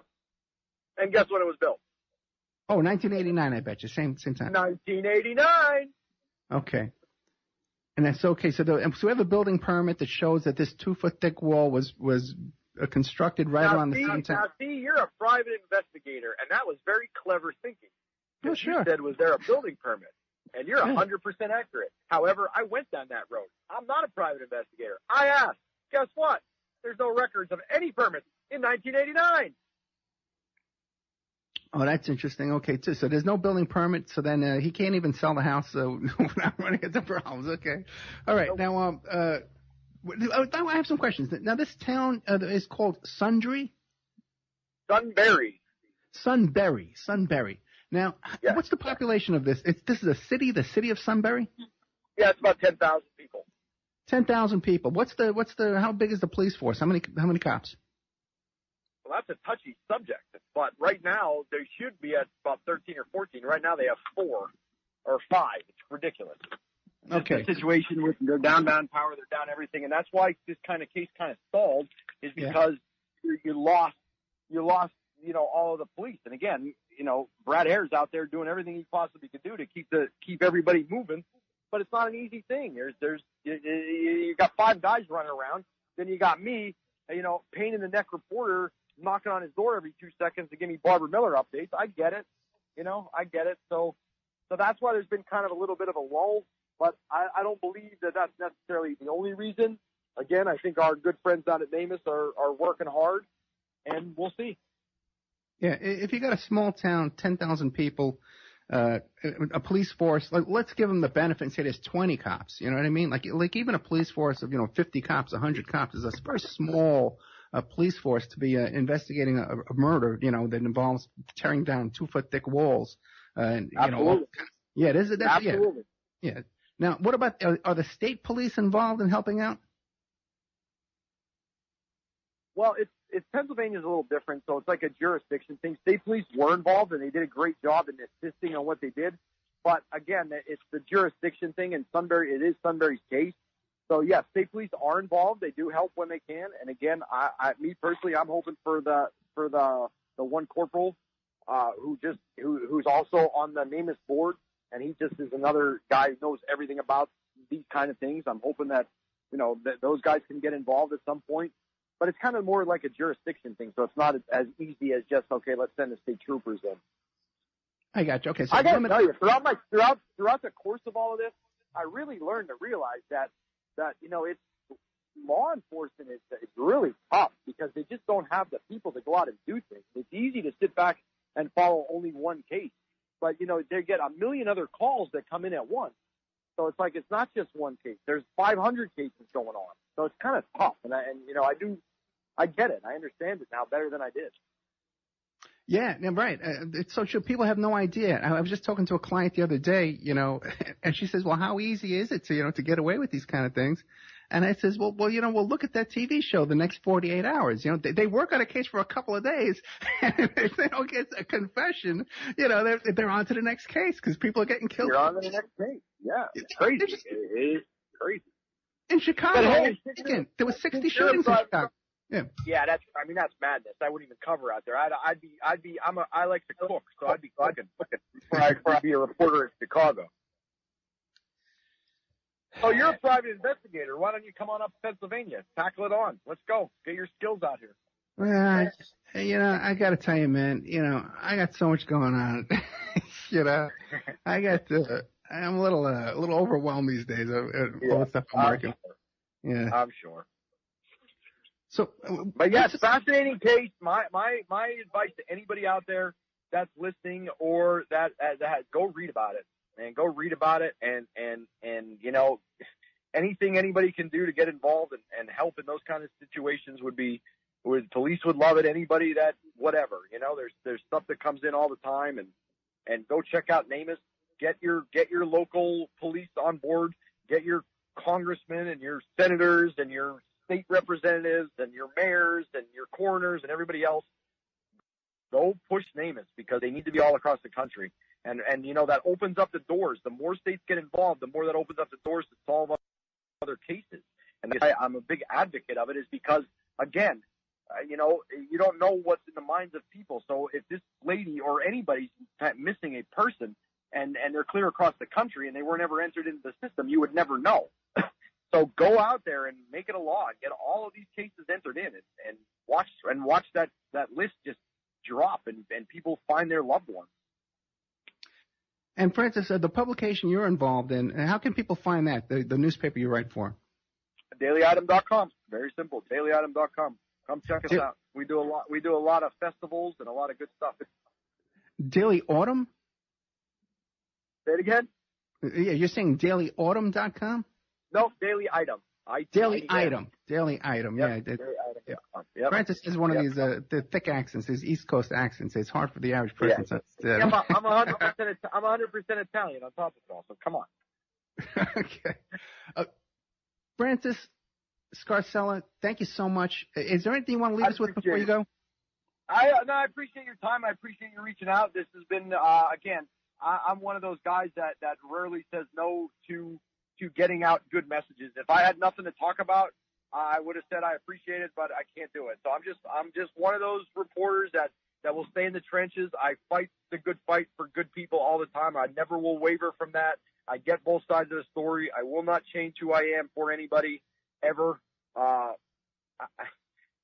Oh, 1989, I bet you. Same time. 1989. Okay. And that's okay. So we have a building permit that shows that this 2-foot thick wall was constructed right around the same time. Now, see, you're a private investigator, and that was very clever thinking. Oh, sure. You said, was there a building permit? And you're 100% accurate. However, I went down that road. I'm not a private investigator. I asked. Guess what? There's no records of any permits in 1989. Oh, that's interesting. Okay, too. So there's no building permit, so then he can't even sell the house, so we're not running into problems. Okay. All right. Nope. Now, I have some questions. Now, this town is called Sunbury? Sunbury. Now, yes. What's the population of this? This is a city, the city of Sunbury? Yeah, it's about 10,000 people. 10,000 people. How big is the police force? How many cops? Well, that's a touchy subject, but right now they should be at about 13 or 14. Right now they have 4 or 5. It's ridiculous. Okay. The situation with they're down manpower, they're down everything, and that's why this kind of case kind of stalled is because you lost, all of the police. And again, Brad Hare's out there doing everything he possibly could do to keep everybody moving, but it's not an easy thing. You got 5 guys running around, then you got me, pain in the neck reporter knocking on his door every 2 seconds to give me Barbara Miller updates. I get it. I get it. So that's why there's been kind of a little bit of a lull, but I don't believe that that's necessarily the only reason. Again, I think our good friends down at NamUs are working hard, and we'll see. Yeah, if you got a small town, 10,000 people, a police force, let's give them the benefit and say there's 20 cops. You know what I mean? Like even a police force of 50 cops, 100 cops is a very small police force to be investigating a murder, that involves tearing down 2-foot thick walls. Absolutely. Yeah, that's, Absolutely. Yeah. Now, what about, are the state police involved in helping out? Well, it's Pennsylvania's a little different, so it's like a jurisdiction thing. State police were involved, and they did a great job in assisting on what they did. But again, it's the jurisdiction thing, and it is Sunbury's case. So yes, state police are involved. They do help when they can. And again, me personally, I'm hoping for the one corporal who's also on the NamUs board, and he just is another guy who knows everything about these kind of things. I'm hoping that that those guys can get involved at some point. But it's kind of more like a jurisdiction thing, so it's not as easy as just, okay, let's send the state troopers in. I got you. Okay, so I got to tell you, throughout the course of all of this, I really learned to realize that it's law enforcement is really tough because they just don't have the people to go out and do things. It's easy to sit back and follow only one case, but they get a million other calls that come in at once. So it's like it's not just one case. There's 500 cases going on. So it's kind of tough, and I get it. I understand it now better than I did. Yeah, right. It's so true. People have no idea. I was just talking to a client the other day, and she says, well, how easy is it to get away with these kind of things? And I says, well, look at that TV show, The Next 48 Hours. They work on a case for a couple of days, and if they don't get a confession, they're on to the next case because people are getting killed. You're on to the next case. Yeah, it's crazy. It is crazy. In Chicago, there was 60 shootings in Chicago. Yeah, that's madness. I wouldn't even cover out there. I like to cook, so I'd be cooking before I'd be a reporter in Chicago. So you're a private investigator. Why don't you come on up to Pennsylvania? Tackle it on. Let's go. Get your skills out here. Well, I got to tell you, man, I got so much going on. I'm a little overwhelmed these days of all the stuff I'm working. Yeah, I'm sure. So, but yes, fascinating case. My advice to anybody out there that's listening or that go read about it and anything anybody can do to get involved and help in those kind of situations police would love it. Anybody that whatever, there's stuff that comes in all the time and go check out NamUs. Get your local police on board. Get your congressmen and your senators and your state representatives and your mayors and your coroners and everybody else. Go push NamUs because they need to be all across the country. And that opens up the doors. The more states get involved, the more that opens up the doors to solve other cases. And I'm a big advocate of it is because, again, you don't know what's in the minds of people. So if this lady or anybody's missing a person and they're clear across the country and they weren't ever entered into the system, you would never know. So go out there and make it a law and get all of these cases entered in and watch that list just drop and people find their loved ones. And Francis, the publication you're involved in, how can people find that, the newspaper you write for? DailyItem.com. Very simple. DailyItem.com. Come check us out. We do a lot of festivals and a lot of good stuff. Daily Autumn? Say it again? Yeah, you're saying DailyAutumn.com? No, Daily Item. Daily Item. Daily Item. Yep. Yeah. Daily Item. Yep. Francis is one of these the thick accents, his East Coast accents. It's hard for the average person. Yeah. So I'm 100% Italian on top of it all. So come on. Okay. Francis Scarcella, thank you so much. Is there anything you want to leave us with before you go? I appreciate your time. I appreciate you reaching out. This has been again. I'm one of those guys that rarely says no to getting out good messages. If I had nothing to talk about, I would have said I appreciate it, but I can't do it. So I'm just one of those reporters that will stay in the trenches. I fight the good fight for good people all the time. I never will waver from that. I get both sides of the story. I will not change who I am for anybody ever.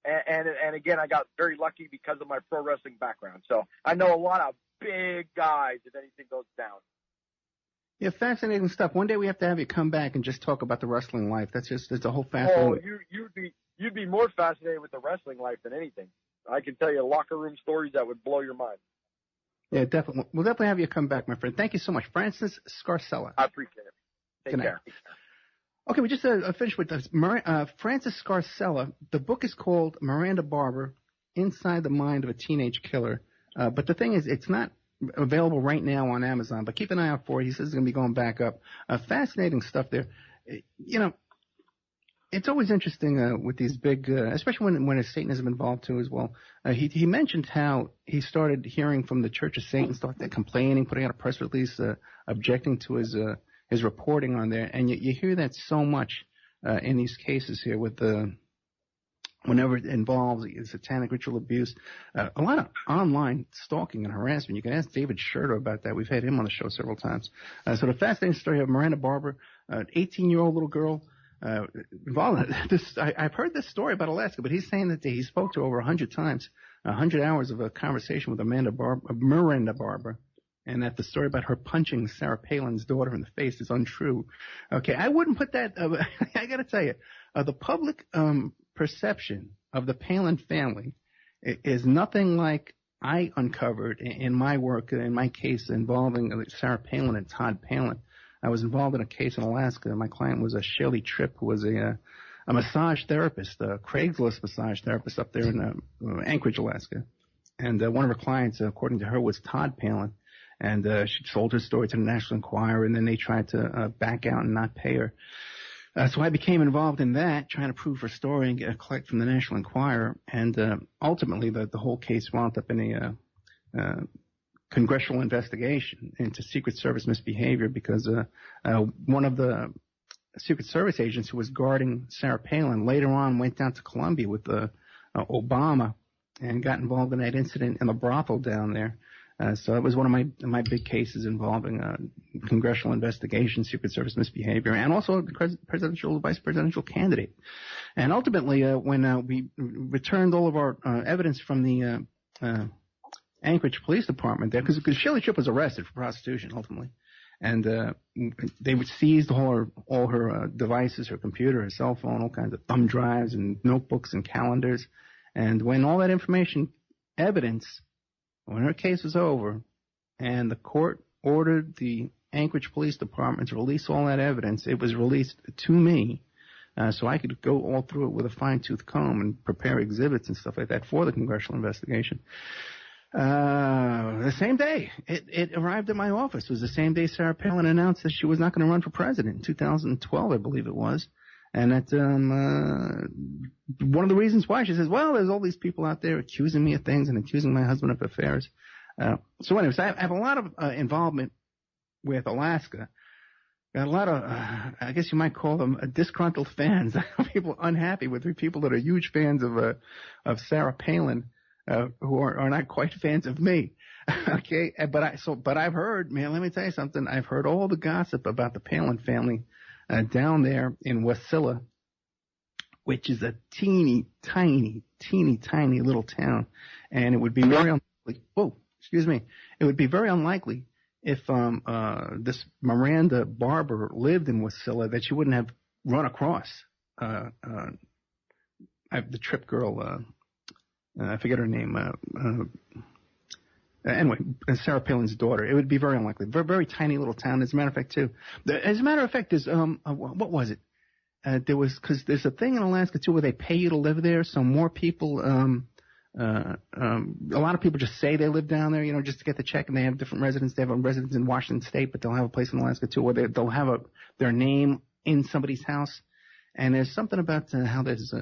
And again, I got very lucky because of my pro wrestling background. So I know a lot of big guys if anything goes down. Yeah, fascinating stuff. One day we have to have you come back and just talk about the wrestling life. It's a whole fascinating. Oh, you'd be more fascinated with the wrestling life than anything. I can tell you locker room stories that would blow your mind. Yeah, definitely. We'll definitely have you come back, my friend. Thank you so much, Francis Scarcella. I appreciate it. Take care. Okay, we just finished with this. Francis Scarcella. The book is called Miranda Barbour, Inside the Mind of a Teenage Killer. But the thing is, it's not available right now on Amazon, but keep an eye out for it. He says it's going to be going back up. Fascinating stuff there. You know, it's always interesting with these big, especially when a Satanism involved too as well. He mentioned how he started hearing from the Church of Satan, stuff like that, complaining, putting out a press release, objecting to his reporting on there. And you hear that so much in these cases here with whenever it involves satanic ritual abuse, a lot of online stalking and harassment. You can ask David Scherter about that. We've had him on the show several times. So the fascinating story of Miranda Barbour, an 18-year-old little girl, involved in this. I've heard this story about Alaska, but he's saying that he spoke to her over 100 times, 100 hours of a conversation with Miranda Barbour, and that the story about her punching Sarah Palin's daughter in the face is untrue. Okay, I wouldn't put that. I got to tell you, the public perception of the Palin family is nothing like I uncovered in my work, in my case involving Sarah Palin and Todd Palin. I was involved in a case in Alaska. My client was a Shelley Tripp, who was a massage therapist, a Craigslist massage therapist up there in Anchorage, Alaska. And one of her clients, according to her, was Todd Palin. And she sold her story to the National Enquirer, and then they tried to back out and not pay her. So I became involved in that, trying to prove her story and collect from the National Enquirer. And ultimately, the whole case wound up in a congressional investigation into Secret Service misbehavior because one of the Secret Service agents who was guarding Sarah Palin later on went down to Colombia with Obama and got involved in that incident in the brothel down there. So it was one of my big cases involving congressional investigation, Secret Service misbehavior, and also the vice presidential candidate. And ultimately, when we returned all of our evidence from the Anchorage Police Department there, because Shelley Tripp was arrested for prostitution ultimately, and they seized all her devices, her computer, her cell phone, all kinds of thumb drives and notebooks and calendars. And when all that information, evidence, when her case was over, and the court ordered the Anchorage Police Department to release all that evidence, it was released to me, so I could go all through it with a fine-tooth comb and prepare exhibits and stuff like that for the congressional investigation. The same day it arrived at my office. It was the same day Sarah Palin announced that she was not going to run for president in 2012, I believe it was. And that's one of the reasons why. She says, well, there's all these people out there accusing me of things and accusing my husband of affairs. So anyways, I have a lot of involvement with Alaska. Got a lot of, I guess you might call them disgruntled fans. People unhappy with her, people that are huge fans of Sarah Palin, who are not quite fans of me. Okay, but I've heard, man, let me tell you something. I've heard all the gossip about the Palin family down there in Wasilla, which is a teeny tiny little town, and it would be very unlikely. Whoa, excuse me. It would be very unlikely if this Miranda Barbour lived in Wasilla that she wouldn't have run across the Tripp girl. I forget her name. Anyway, Sarah Palin's daughter. It would be very unlikely. Very, very tiny little town. As a matter of fact, there's what was it? Because there's a thing in Alaska too where they pay you to live there. So more people, a lot of people just say they live down there, just to get the check, and they have different residents. They have a residence in Washington State, but they'll have a place in Alaska too where they'll have their name in somebody's house. And there's something about how there's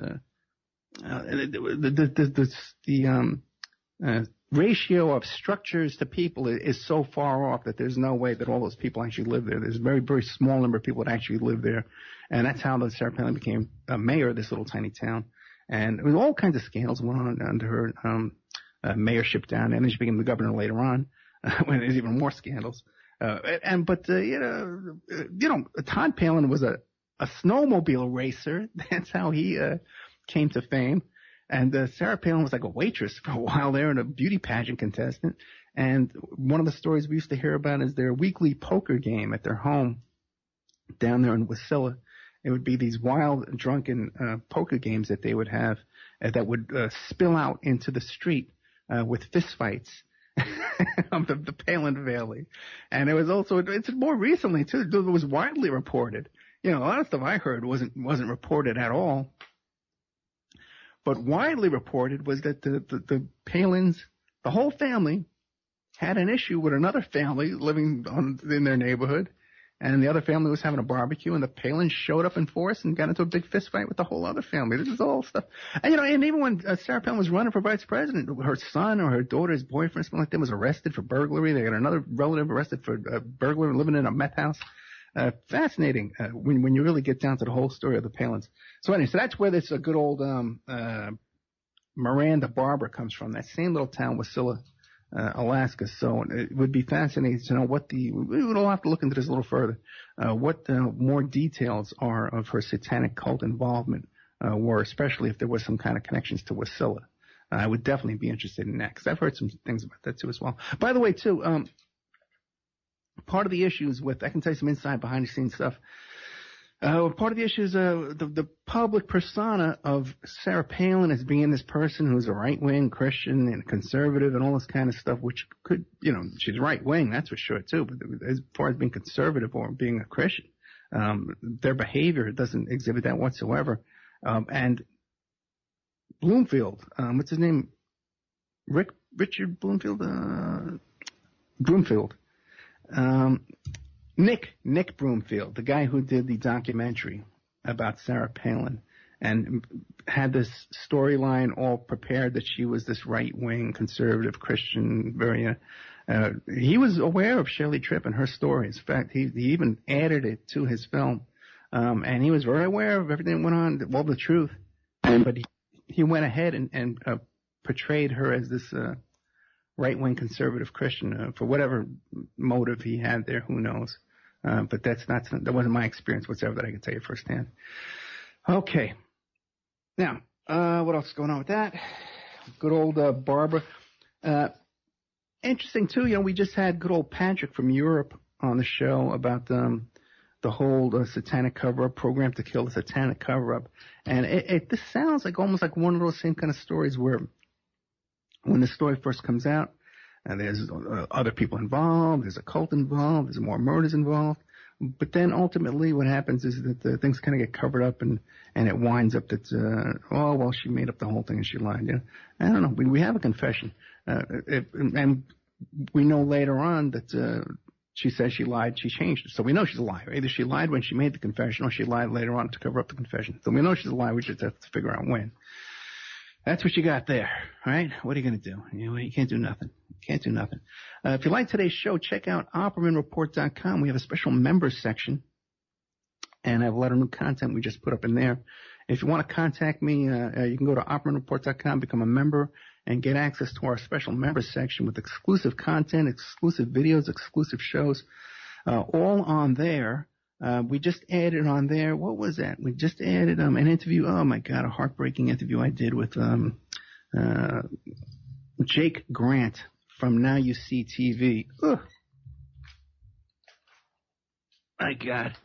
ratio of structures to people is so far off that there's no way that all those people actually live there. There's a very, very small number of people that actually live there. And that's how Sarah Palin became a mayor of this little tiny town. And there was all kinds of scandals going on under her mayorship down there. And then she became the governor later on when there's even more scandals. But Todd Palin was a snowmobile racer. That's how he came to fame. And Sarah Palin was like a waitress for a while there and a beauty pageant contestant. And one of the stories we used to hear about is their weekly poker game at their home down there in Wasilla. It would be these wild, drunken poker games that they would have that would spill out into the street with fistfights of the Palin Valley. And it was also, it's more recently, too, it was widely reported a lot of stuff I heard wasn't reported at all. But widely reported was that the Palins, the whole family, had an issue with another family living in their neighborhood, and the other family was having a barbecue, and the Palins showed up in force and got into a big fist fight with the whole other family. This is all stuff. And, and even when Sarah Palin was running for vice president, her son or her daughter's boyfriend, something like that, was arrested for burglary. They got another relative arrested for burglary, living in a meth house. Fascinating when you really get down to the whole story of the Palins. So anyway, so that's where this good old Miranda Barbour comes from, that same little town, Wasilla, Alaska. So it would be fascinating to know we'll have to look into this a little further, what more details are of her satanic cult involvement were, especially if there was some kind of connections to Wasilla. I would definitely be interested in that, because I've heard some things about that too as well. By the way, too, part of the issues I can tell you some inside behind the scenes stuff. Part of the issue is the public persona of Sarah Palin as being this person who's a right-wing Christian and conservative and all this kind of stuff, which could, she's right-wing, that's for sure, too. But as far as being conservative or being a Christian, their behavior doesn't exhibit that whatsoever. And Bloomfield, what's his name? Richard Bloomfield? Broomfield. Nick Broomfield, the guy who did the documentary about Sarah Palin and had this storyline all prepared that she was this right-wing conservative Christian, he was aware of Shirley Tripp and her stories. In fact, he even added it to his film, and he was very aware of everything that went on, all the truth, but he went ahead and portrayed her as this right-wing conservative Christian for whatever motive he had there. Who knows? But that wasn't my experience whatsoever that I can tell you firsthand. Okay. Now, what else is going on with that? Good old Barbara. Interesting too. We just had good old Patrick from Europe on the show about the whole satanic cover-up program to kill the satanic cover-up, and this sounds like almost like one of those same kind of stories where, when the story first comes out, and there's other people involved, there's a cult involved, there's more murders involved. But then ultimately what happens is that things kind of get covered up and it winds up that, she made up the whole thing and she lied. I don't know. We have a confession. And we know later on that she says she lied, she changed it. So we know she's a liar. Either she lied when she made the confession or she lied later on to cover up the confession. So we know she's a liar. We just have to figure out when. That's what you got there, right? What are you going to do? You can't do nothing. Can't do nothing. If you like today's show, check out OppermanReport.com. We have a special members section, and I have a lot of new content we just put up in there. If you want to contact me, you can go to OppermanReport.com, become a member, and get access to our special members section with exclusive content, exclusive videos, exclusive shows, all on there. We just added on there, what was that? We just added an interview. Oh, my God, a heartbreaking interview I did with Jake Grant from Now You See TV. Ugh. My God.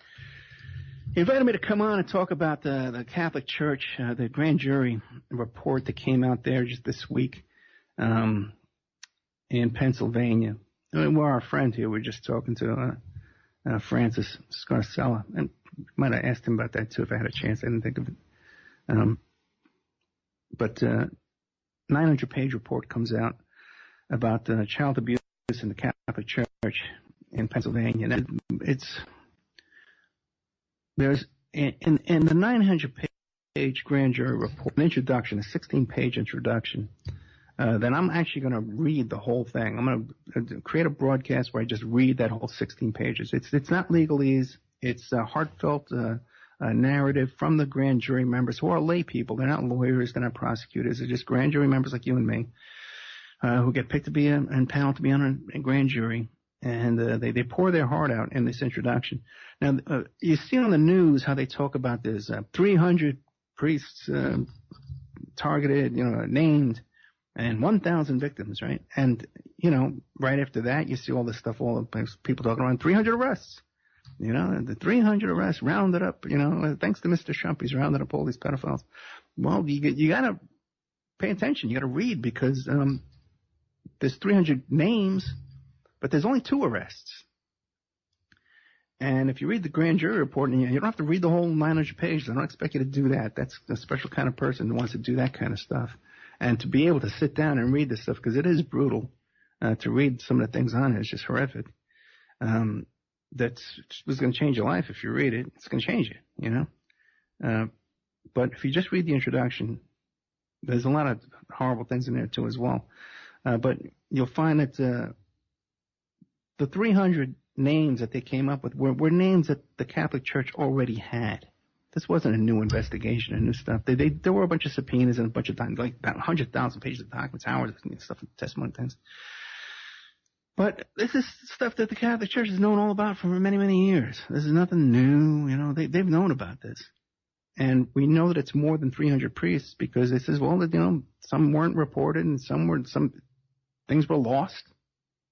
He invited me to come on and talk about the Catholic Church, the grand jury report that came out there just this week in Pennsylvania. We're our friend here. We're just talking to Francis Scarcella, and might have asked him about that too if I had a chance. I didn't think of it. But 900-page report comes out about child abuse in the Catholic Church in Pennsylvania. And there's in the 900-page grand jury report an introduction, a 16-page introduction. Then I'm actually going to read the whole thing. I'm going to create a broadcast where I just read that whole 16 pages. It's not legalese. It's a heartfelt narrative from the grand jury members who are lay people. They're not lawyers. They're not prosecutors. They're just grand jury members like you and me who get picked to be and panel to be on a grand jury. And they pour their heart out in this introduction. Now, you see on the news how they talk about there's 300 priests targeted, named, and 1,000 victims, right? And, right after that, you see all this stuff, all the people talking around 300 arrests. The 300 arrests rounded up, thanks to Mr. Trump, he's rounded up all these pedophiles. Well, you got to pay attention. You got to read because there's 300 names, but there's only 2 arrests. And if you read the grand jury report, and you don't have to read the whole 900 pages. I don't expect you to do that. That's a special kind of person who wants to do that kind of stuff. And to be able to sit down and read this stuff, because it is brutal, to read some of the things on it is just horrific. That's going to change your life if you read it. It's going to change it, you know. But if you just read the introduction, there's a lot of horrible things in there too as well. But you'll find that the 300 names that they came up with were names that the Catholic Church already had. This wasn't a new investigation or new stuff. There were a bunch of subpoenas and a bunch of times, like about 100,000 pages of documents, hours of stuff, testimony things. But this is stuff that the Catholic Church has known all about for many, many years. This is nothing new. You know, they've known about this. And we know that it's more than 300 priests because it says, well, you know, some weren't reported and some things were lost.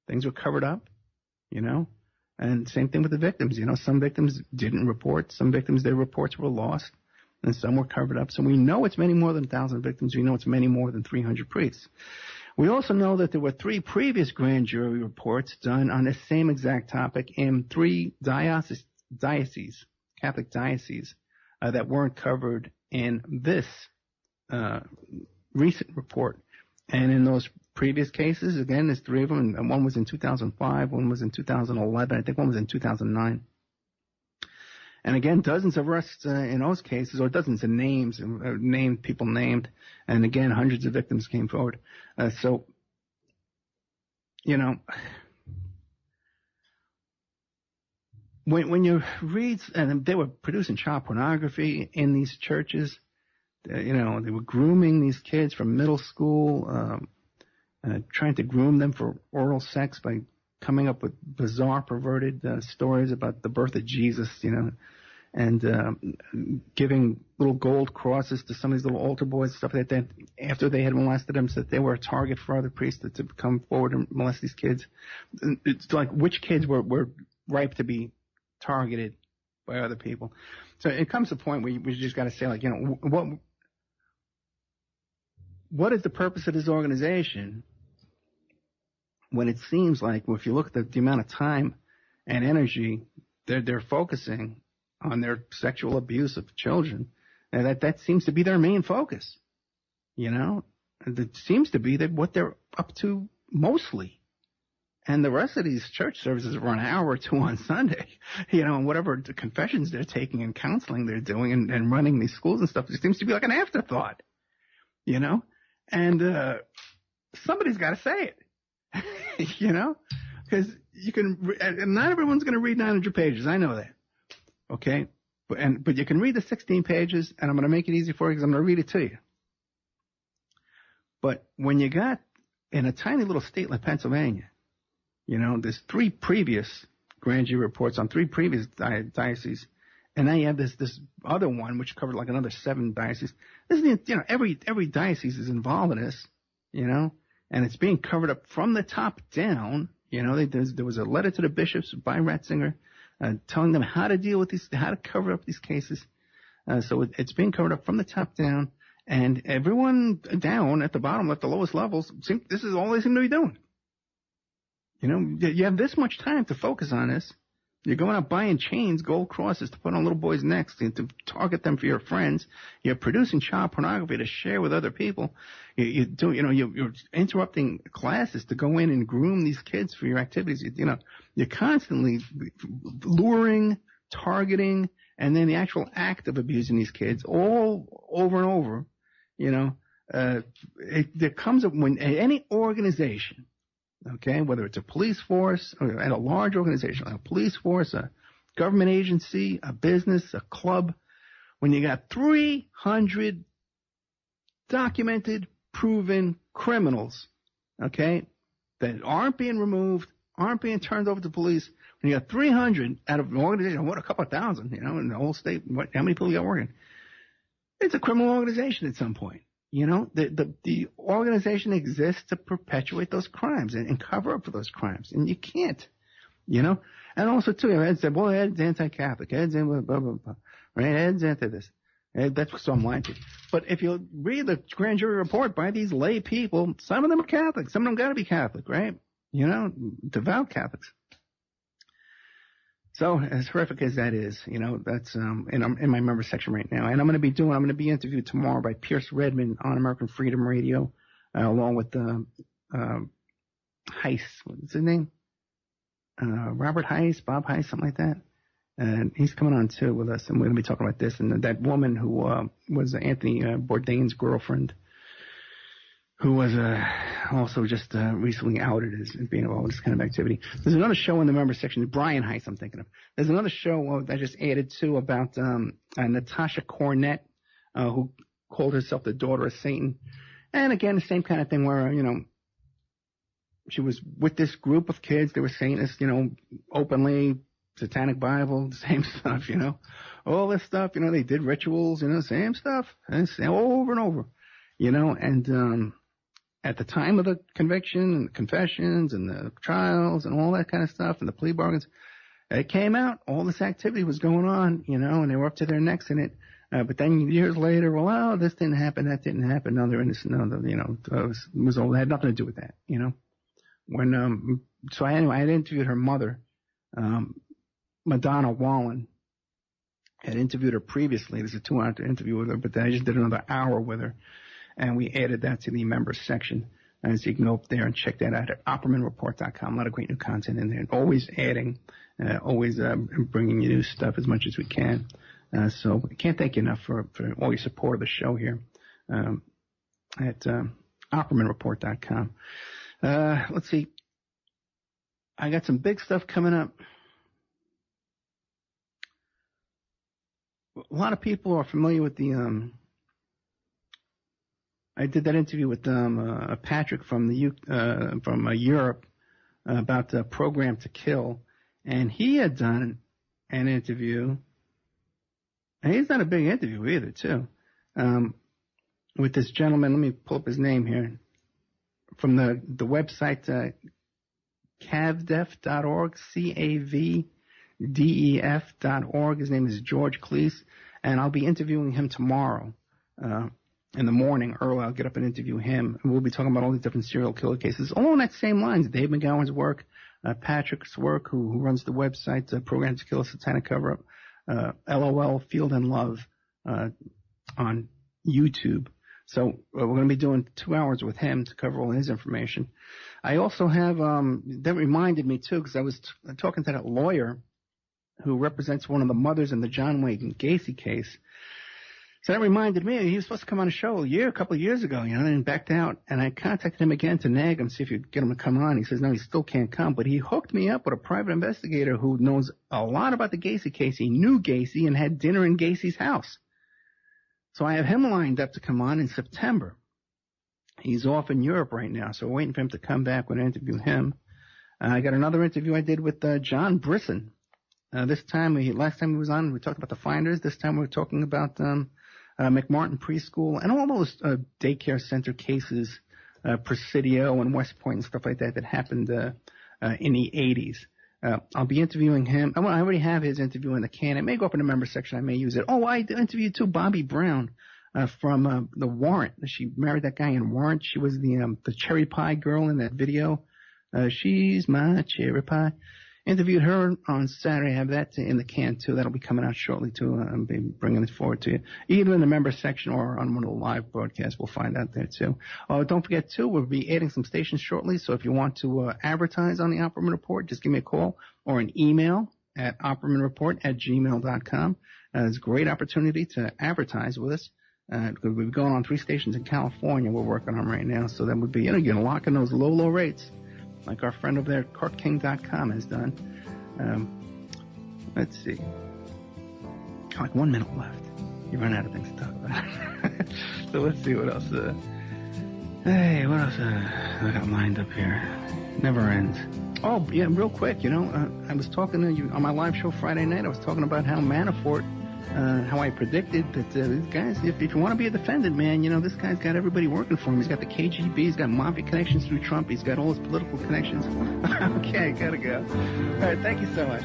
Things were covered up, you know. And same thing with the victims. You know, some victims didn't report. Some victims, their reports were lost. And some were covered up. So we know it's many more than 1,000 victims. We know it's many more than 300 priests. We also know that there were 3 previous grand jury reports done on the same exact topic in 3 dioceses, Catholic dioceses, that weren't covered in this recent report. And in those previous cases, again, there's 3 of them, and one was in 2005, one was in 2011, I think one was in 2009. And again, dozens of arrests in those cases, or dozens of names, people named, and again, hundreds of victims came forward. So, you know, when you read, and they were producing child pornography in these churches, you know, they were grooming these kids from middle school, trying to groom them for oral sex by coming up with bizarre, perverted stories about the birth of Jesus, you know, and giving little gold crosses to some of these little altar boys and stuff like that after they had molested them, so that they were a target for other priests to come forward and molest these kids. It's like which kids were ripe to be targeted by other people. So it comes to a point where we just got to say, like, you know, what is the purpose of this organization when it seems like, well, if you look at the amount of time and energy they're focusing on their sexual abuse of children, and that seems to be their main focus, you know? It seems to be that what they're up to mostly. And the rest of these church services run an hour or 2 on Sunday, you know, and whatever the confessions they're taking and counseling they're doing and running these schools and stuff, it seems to be like an afterthought, you know? And somebody's got to say it, you know? Because you can, and not everyone's going to read 900 pages. I know that. Okay? But you can read the 16 pages, and I'm going to make it easy for you because I'm going to read it to you. But when you got in a tiny little state like Pennsylvania, you know, there's 3 previous grand jury reports on 3 previous dioceses, and now you have this other one which covered like another 7 dioceses. This is, you know, every diocese is involved in this, you know, and it's being covered up from the top down. You know, there was a letter to the bishops by Ratzinger telling them how to deal with these, how to cover up these cases. So it's being covered up from the top down, and everyone down at the bottom, at the lowest levels, this is all they seem to be doing. You know, you have this much time to focus on this. You're going out buying chains, gold crosses to put on little boys' necks and to target them for your friends. You're producing child pornography to share with other people. You're interrupting classes to go in and groom these kids for your activities. You know, you're constantly luring, targeting, and then the actual act of abusing these kids all over and over. You know, there comes up when any organization, okay, whether it's a police force or at a large organization, like a police force, a government agency, a business, a club, when you got 300 documented, proven criminals, okay, that aren't being removed, aren't being turned over to police, when you got 300 out of an organization, what, a couple of thousand, you know, in the whole state, how many people you got working? It's a criminal organization at some point. You know, the organization exists to perpetuate those crimes and cover up for those crimes. And you can't, you know. And also, too, Ed said, well, Ed's anti-Catholic. Ed's blah, blah, blah. Right? Ed's anti this. That's what I'm lying to. But if you read the grand jury report by these lay people, some of them are Catholic. Some of them got to be Catholic, right? You know, devout Catholics. So as horrific as that is, that's and I'm in my member section right now, and I'm going to be interviewed tomorrow by Pierce Redmond on American Freedom Radio, along with Heiss. What's his name? Robert Heiss, Bob Heiss, something like that. And he's coming on too with us, and we're going to be talking about this. And that woman who was Anthony Bourdain's girlfriend, who was also just recently outed as being involved in this kind of activity. There's another show in the member section, Brian Heiss I'm thinking of. There's another show I just added to about Natasha Cornett, who called herself the daughter of Satan. And again, the same kind of thing where, she was with this group of kids. They were saying this, openly, Satanic Bible, same stuff, all this stuff, they did rituals, same stuff, and over and over, and at the time of the conviction and the confessions and the trials and all that kind of stuff and the plea bargains, it came out, all this activity was going on, and they were up to their necks in it. But then years later, this didn't happen, that didn't happen, no, they're innocent, it had nothing to do with that, When, so anyway, I had interviewed her mother, Madonna Wallen. I had interviewed her previously. There's a 2-hour interview with her, but then I just did another hour with her, and we added that to the members section. And so you can go up there and check that out at OppermanReport.com. A lot of great new content in there. And always adding, always bringing you new stuff as much as we can. So I can't thank you enough for all your support of the show here at OppermanReport.com. Let's see. I got some big stuff coming up. A lot of people are familiar with the I did that interview with Patrick from Europe about the Program to Kill, and he had done an interview, and he's done a big interview either too, with this gentleman. Let me pull up his name here from the website cavdef.org, CAVDEF.org. His name is George Cleese, and I'll be interviewing him tomorrow. In the morning, early, I'll get up and interview him, and we'll be talking about all these different serial killer cases, all on that same lines. Dave McGowan's work, Patrick's work, who runs the website, Program to Kill, Satanic Cover-Up, LOL, Field and Love, on YouTube. So we're going to be doing 2 hours with him to cover all his information. I also have, that reminded me too, because I was talking to that lawyer who represents one of the mothers in the John Wayne Gacy case. So that reminded me, he was supposed to come on a show a couple of years ago, and then backed out. And I contacted him again to nag him, see if you could get him to come on. He says, no, he still can't come. But he hooked me up with a private investigator who knows a lot about the Gacy case. He knew Gacy and had dinner in Gacy's house. So I have him lined up to come on in September. He's off in Europe right now, so we're waiting for him to come back when I interview him. I got another interview I did with John Brisson. Last time he was on, we talked about the Finders. This time we're talking about McMartin Preschool and all those daycare center cases, Presidio and West Point and stuff like that happened in the 80s. I'll be interviewing him. I already have his interview in the can. It may go up in the member section. I may use it. Oh, I interviewed too Bobby Brown from the Warrant. She married that guy in Warrant. She was the cherry pie girl in that video. She's my cherry pie. Interviewed her on Saturday. I have that in the can too. That'll be coming out shortly too. I'll be bringing it forward to you, either in the member section or on one of the live broadcasts. We'll find out there too. Don't forget too, we'll be adding some stations shortly. So if you want to advertise on the Opperman Report, just give me a call or an email at oppermanreport@gmail.com. It's a great opportunity to advertise with us. Because we've gone on 3 stations in California we're working on right now. So that would be, you're going to lock in those low rates, like our friend over there at CartKing.com has done. Let's see. Like 1 minute left. You run out of things to talk about. So let's see what else. Hey, what else I got lined up here? Never ends. Oh, yeah, real quick, I was talking to you on my live show Friday night. I was talking about how Manafort, how I predicted that these guys, if you want to be a defendant, man, this guy's got everybody working for him. He's got the KGB, he's got mafia connections through Trump, he's got all his political connections. Okay, gotta go. All right, thank you so much.